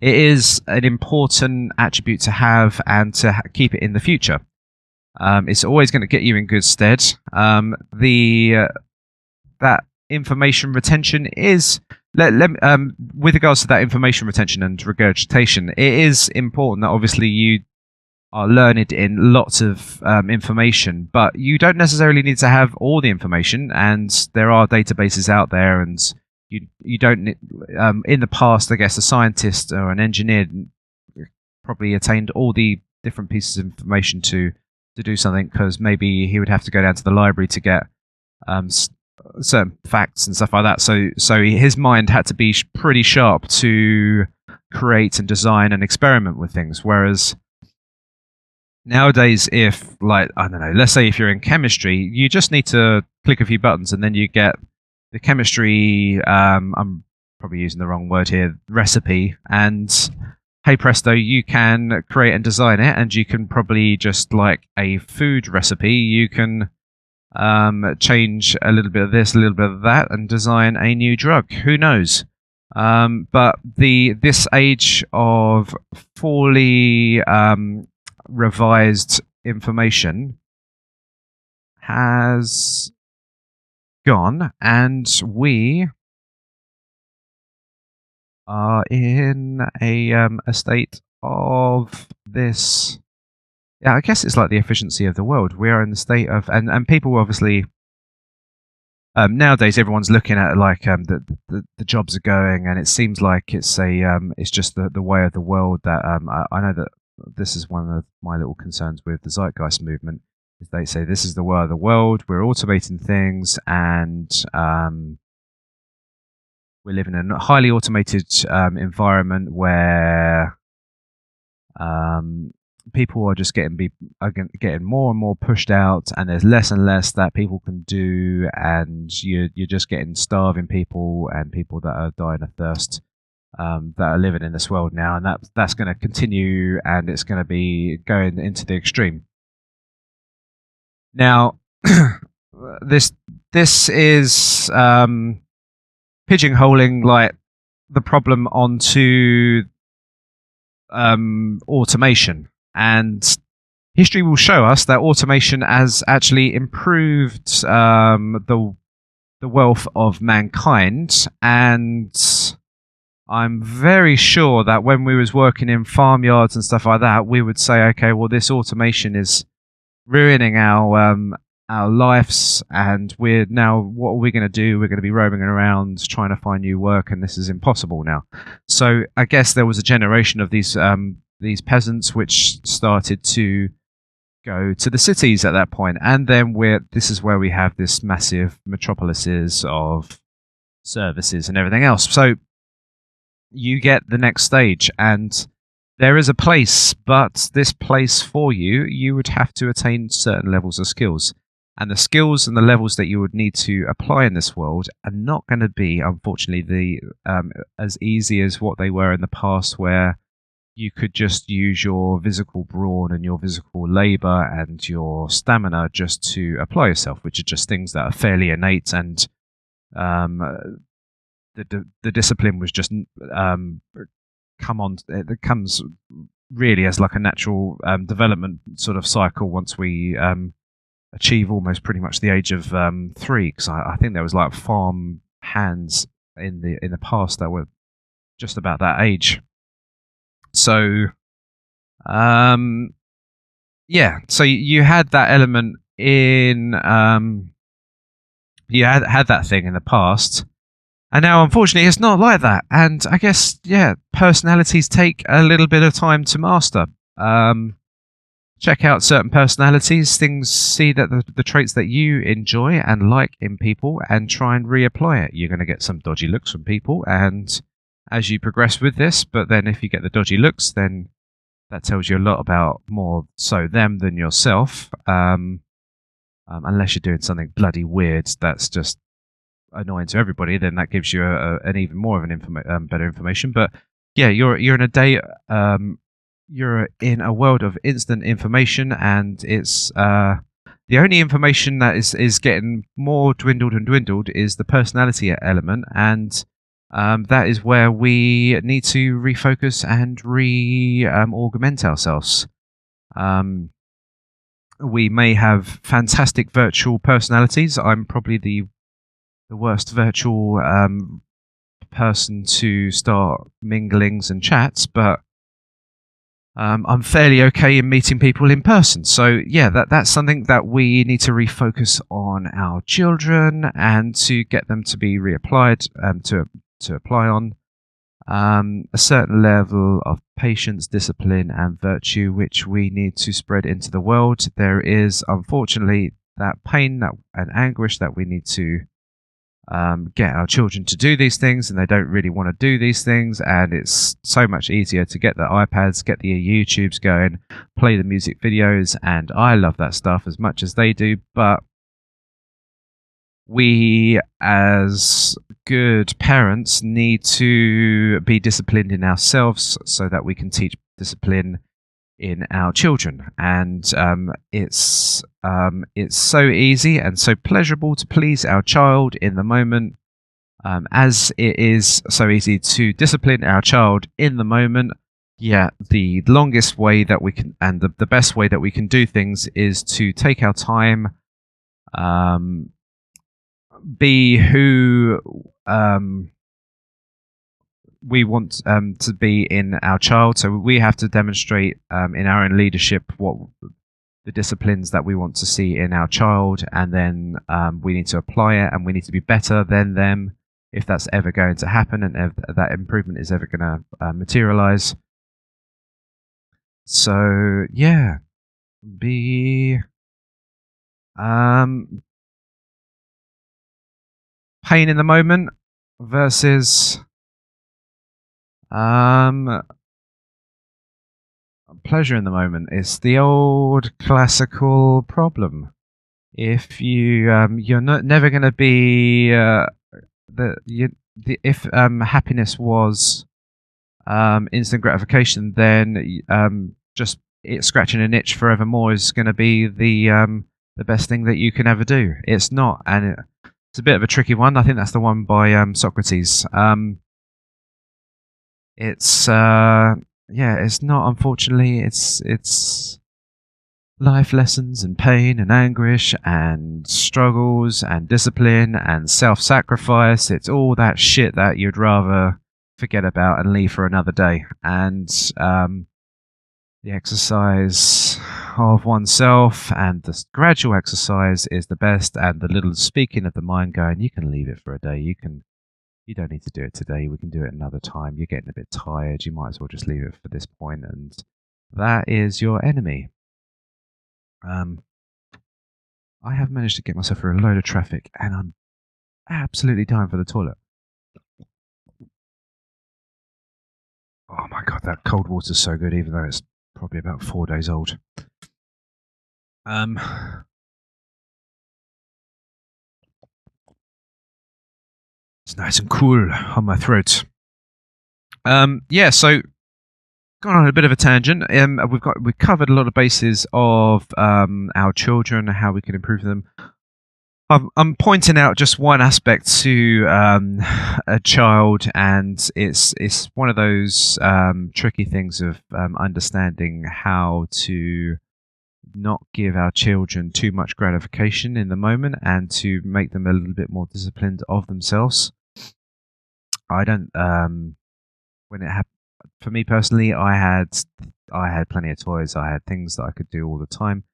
it is an important attribute to have and to keep it in the future. It's always going to get you in good stead. That information retention is, with regards to that information retention and regurgitation, it is important that obviously you are learned in lots of information, but you don't necessarily need to have all the information, and there are databases out there, and you don't in the past, I guess a scientist or an engineer probably attained all the different pieces of information to do something, because maybe he would have to go down to the library to get certain facts and stuff like that. So his mind had to be pretty sharp to create and design and experiment with things. Whereas nowadays, if, like, I don't know, let's say if you're in chemistry, you just need to click a few buttons and then you get the chemistry, I'm probably using the wrong word here, recipe, and hey presto, you can create and design it. And you can probably, just like a food recipe, you can change a little bit of this, a little bit of that, and design a new drug. Who knows? But this age of fully revised information has gone, and we are in a state of this. Yeah, I guess it's like the efficiency of the world. We are in the state of, and people obviously nowadays everyone's looking at like the jobs are going, and it seems like it's just the way of the world that I know that this is one of my little concerns with the zeitgeist movement. Is they say this is the way of the world. We're automating things, and we're living in a highly automated environment where people are just getting more and more pushed out, and there's less and less that people can do, and you're just getting starving people and people that are dying of thirst that are living in this world now, and that's going to continue, and it's going to be going into the extreme. Now, this is pigeonholing like the problem onto automation, and history will show us that automation has actually improved the wealth of mankind. And I'm very sure that when we was working in farmyards and stuff like that, we would say, okay, well, this automation is ruining our lives, and what are we going to do? We're going to be roaming around trying to find new work, and this is impossible now. So I guess there was a generation of these peasants which started to go to the cities at that point, and then this is where we have this massive metropolises of services and everything else. So you get the next stage, and there is a place, but this place for you would have to attain certain levels of skills. And the skills and the levels that you would need to apply in this world are not going to be, unfortunately, as easy as what they were in the past, where you could just use your physical brawn and your physical labour and your stamina just to apply yourself, which are just things that are fairly innate, and the discipline was just it comes really as like a natural development sort of cycle once we achieve almost pretty much the age of 3, because I think there was like farm hands in the past that were just about that age. So so you had that element in you had that thing in the past. And now, unfortunately, it's not like that. And I guess, personalities take a little bit of time to master. Check out certain personalities, see that the traits that you enjoy and like in people, and try and reapply it. You're going to get some dodgy looks from people, and as you progress with this, but then if you get the dodgy looks, then that tells you a lot about more so them than yourself. Unless you're doing something bloody weird that's just annoying to everybody, then that gives you an even more of an better information. But yeah, you're in a day, you're in a world of instant information, and it's the only information that is getting more dwindled and dwindled is the personality element, and that is where we need to refocus and augment ourselves. We may have fantastic virtual personalities. I'm probably the worst virtual person to start minglings and chats, but I'm fairly okay in meeting people in person. So yeah, that's something that we need to refocus on our children, and to get them to be reapplied, to apply on a certain level of patience, discipline, and virtue, which we need to spread into the world. There is, unfortunately, that pain and anguish that we need to get our children to do these things, and they don't really want to do these things, and it's so much easier to get the iPads, get the YouTubes going, play the music videos, and I love that stuff as much as they do. But we, as good parents, need to be disciplined in ourselves so that we can teach discipline in our children. And it's so easy and so pleasurable to please our child in the moment, as it is so easy to discipline our child in the moment. Yeah, the longest way that we can, and the best way that we can do things, is to take our time, um, be who we want to be in our child. So we have to demonstrate in our own leadership what the disciplines that we want to see in our child, and then we need to apply it, and we need to be better than them if that's ever going to happen, and if that improvement is ever going to materialize. So yeah, be pain in the moment versus pleasure in the moment. It's the old classical problem. If you're never going to be if happiness was instant gratification, then just scratching an itch forevermore is going to be the best thing that you can ever do. It's not, and it's a bit of a tricky one. I think that's the one by Socrates. It's it's not, unfortunately. It's life lessons and pain and anguish and struggles and discipline and self-sacrifice. It's all that shit that you'd rather forget about and leave for another day. And the exercise of oneself and the gradual exercise is the best. And the little speaking of the mind going, you can leave it for a day. You don't need to do it today. We can do it another time. You're getting a bit tired. You might as well just leave it for this point. And that is your enemy. I have managed to get myself through a load of traffic, and I'm absolutely dying for the toilet. Oh my god, that cold water's so good, even though it's probably about 4 days old. It's nice and cool on my throat. So gone on a bit of a tangent. We've covered a lot of bases of our children, how we can improve them. I'm pointing out just one aspect to a child, and it's one of those tricky things of understanding how to not give our children too much gratification in the moment, and to make them a little bit more disciplined of themselves. I don't. When it happened, for me personally, I had plenty of toys. I had things that I could do all the time,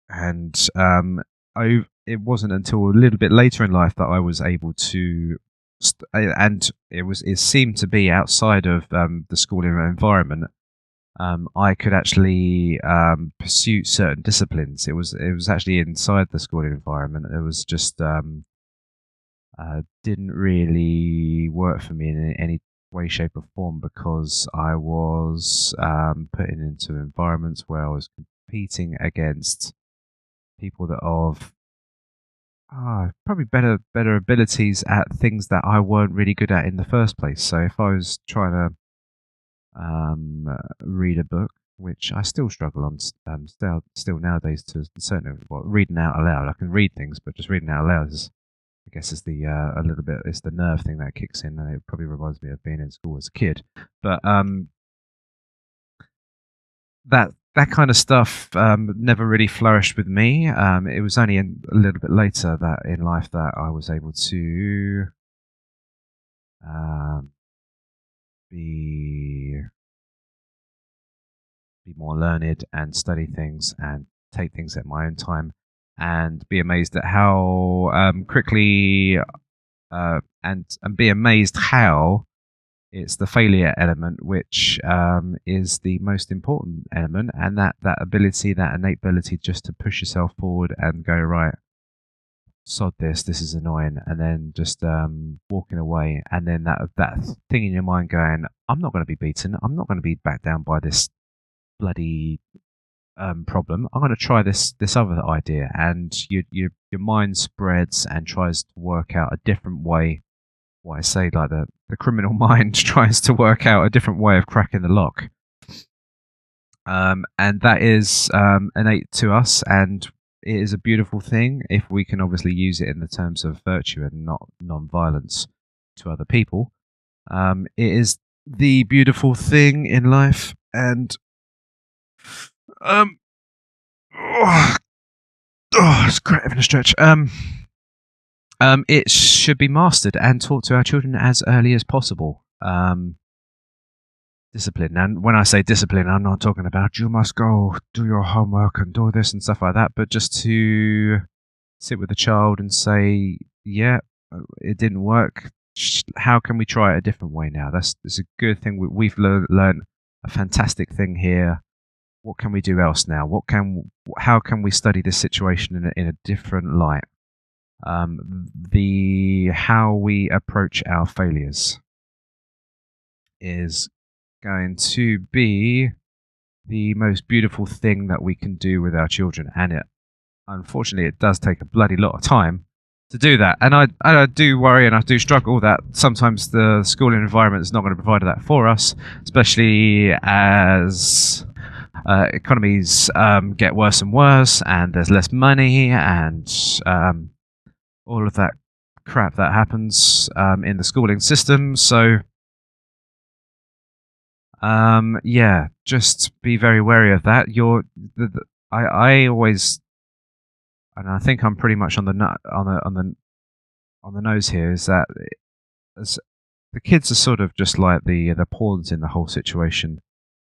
and it wasn't until a little bit later in life that I was able to, and it seemed to be outside of the school environment. I could actually pursue certain disciplines. It was actually inside the school environment. It was just didn't really work for me in any way, shape, or form, because I was put into environments where I was competing against people that have probably better abilities at things that I weren't really good at in the first place. So if I was trying to read a book, which I still struggle on still nowadays to a certain, well, reading out aloud. I can read things, but just reading out loud is, I guess, is the a little bit, it's the nerve thing that kicks in, and it probably reminds me of being in school as a kid. But that kind of stuff never really flourished with me. It was only a little bit later that in life that I was able to be more learned and study things and take things at my own time, and be amazed at how quickly and be amazed how it's the failure element which is the most important element, and that ability, that innate ability just to push yourself forward and go, right, sod this is annoying, and then just walking away, and then that thing in your mind going, I'm not going to be beaten, I'm not going to be backed down by this bloody problem. I'm going to try this other idea, and your mind spreads and tries to work out a different way. What I say, like the criminal mind tries to work out a different way of cracking the lock. And that is innate to us, and it is a beautiful thing if we can obviously use it in the terms of virtue and not non-violence to other people. It is the beautiful thing in life, and um, oh, it's great having a stretch. It should be mastered and taught to our children as early as possible. Discipline. And when I say discipline, I'm not talking about you must go do your homework and do this and stuff like that, but just to sit with the child and say, yeah, it didn't work. How can we try it a different way now? That's a good thing. We've learned a fantastic thing here. What can we do else now? How can we study this situation in a different light? The how we approach our failures is going to be the most beautiful thing that we can do with our children, and unfortunately it does take a bloody lot of time to do that. And I do worry and I do struggle that sometimes the schooling environment is not going to provide that for us, especially as economies get worse and worse, and there's less money, and all of that crap that happens in the schooling system. So yeah, just be very wary of that. I always, and I think I'm pretty much on the nose here. Is that as the kids are sort of just like the pawns in the whole situation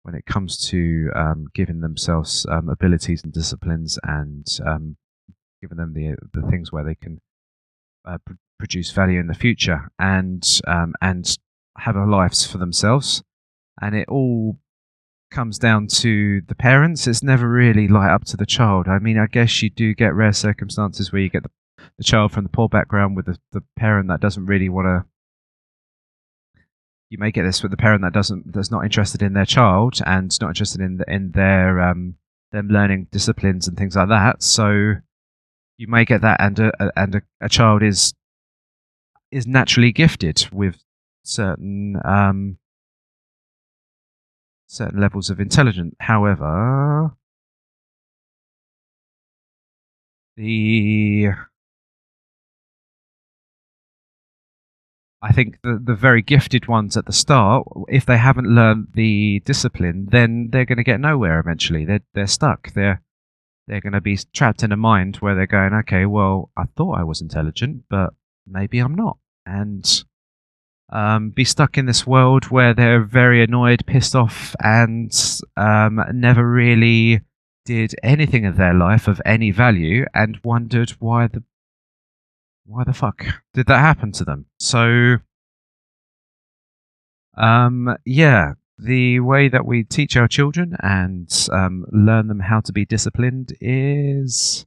when it comes to giving themselves abilities and disciplines, and giving them the things where they can produce value in the future, and have a lives for themselves. And it all comes down to the parents. It's never really like up to the child. I mean, I guess you do get rare circumstances where you get the child from the poor background with the parent that doesn't really want to. You may get this with the parent that's not interested in their child and not interested in their them learning disciplines and things like that. So you may get that, and a child is naturally gifted with certain certain levels of intelligence. However, I think the very gifted ones at the start, if they haven't learned the discipline, then they're going to get nowhere eventually. They're stuck. They're going to be trapped in a mind where they're going, okay, well, I thought I was intelligent, but maybe I'm not. And be stuck in this world where they're very annoyed, pissed off, and never really did anything in their life of any value, and wondered why the fuck did that happen to them. So yeah, the way that we teach our children and learn them how to be disciplined is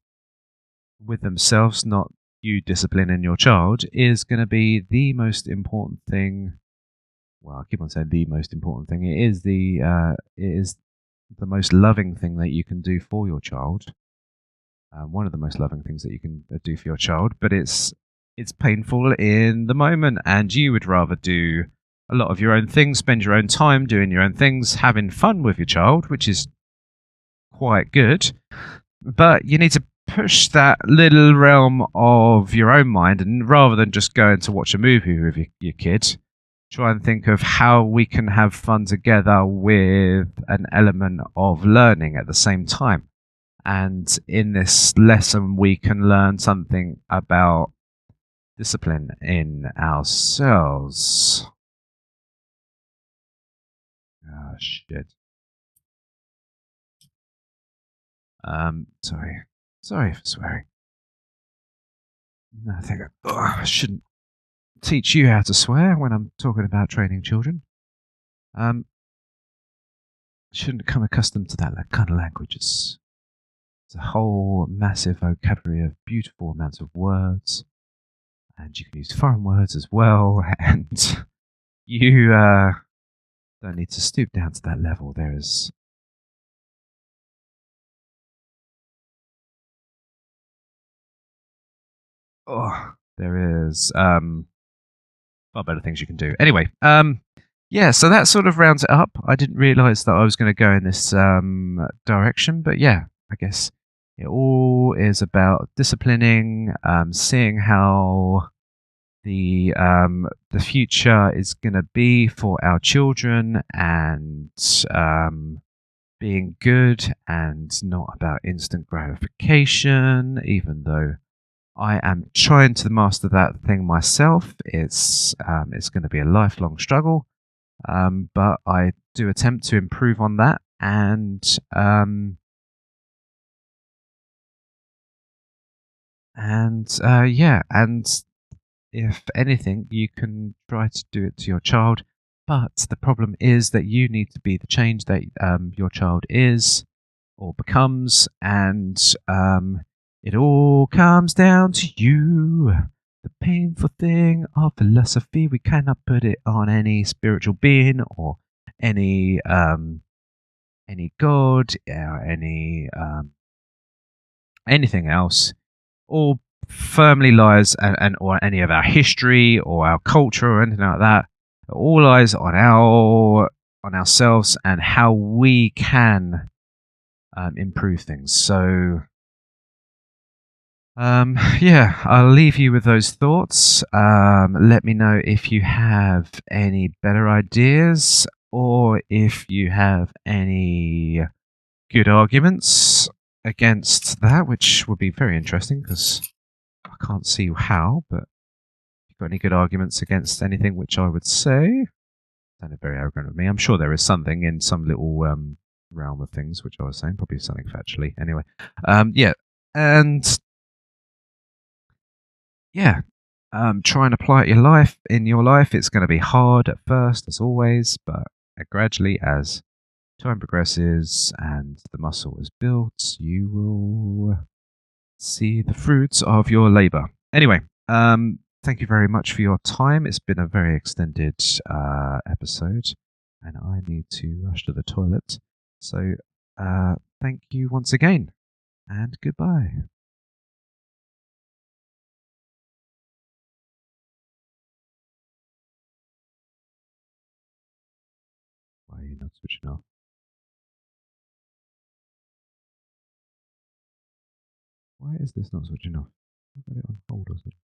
with themselves, not you disciplining your child, is going to be the most important thing. Well, I keep on saying the most important thing. It is the most loving thing that you can do for your child. One of the most loving things that you can do for your child, but it's painful in the moment, and you would rather do a lot of your own things, spend your own time doing your own things, having fun with your child, which is quite good. But you need to push that little realm of your own mind, and rather than just going to watch a movie with your kid, try and think of how we can have fun together with an element of learning at the same time. And in this lesson, we can learn something about discipline in ourselves. Oh, shit. Sorry for swearing. I think I shouldn't teach you how to swear when I'm talking about training children. Shouldn't become accustomed to that kind of language. It's a whole massive vocabulary of beautiful amounts of words, and you can use foreign words as well, and you don't need to stoop down to that level. There is far better things you can do. Anyway, Yeah, so that sort of rounds it up. I didn't realise that I was going to go in this direction, but yeah, I guess it all is about disciplining, seeing how the future is going to be for our children, and being good and not about instant gratification. Even though I am trying to master that thing myself, it's going to be a lifelong struggle. But I do attempt to improve on that, and yeah, and if anything, you can try to do it to your child. But the problem is that you need to be the change that your child is or becomes, and it all comes down to you. The painful thing of philosophy, we cannot put it on any spiritual being or any um, any god or anything else. All firmly lies, and or any of our history or our culture or anything like that. It all lies on ourselves and how we can improve things. So yeah, I'll leave you with those thoughts. Let me know if you have any better ideas or if you have any good arguments against that, which would be very interesting because I can't see how, but if you've got any good arguments against anything which I would say, sounded very arrogant of me. I'm sure there is something in some little realm of things which I was saying, probably something factually. Anyway, yeah, and yeah, try and apply it in your life. It's going to be hard at first, as always, but gradually, as time progresses and the muscle is built, you will see the fruits of your labor. Anyway, thank you very much for your time. It's been a very extended episode, and I need to rush to the toilet. So, thank you once again, and goodbye. Why are you not switching off? Why is this not switching off? I've got it on hold or something.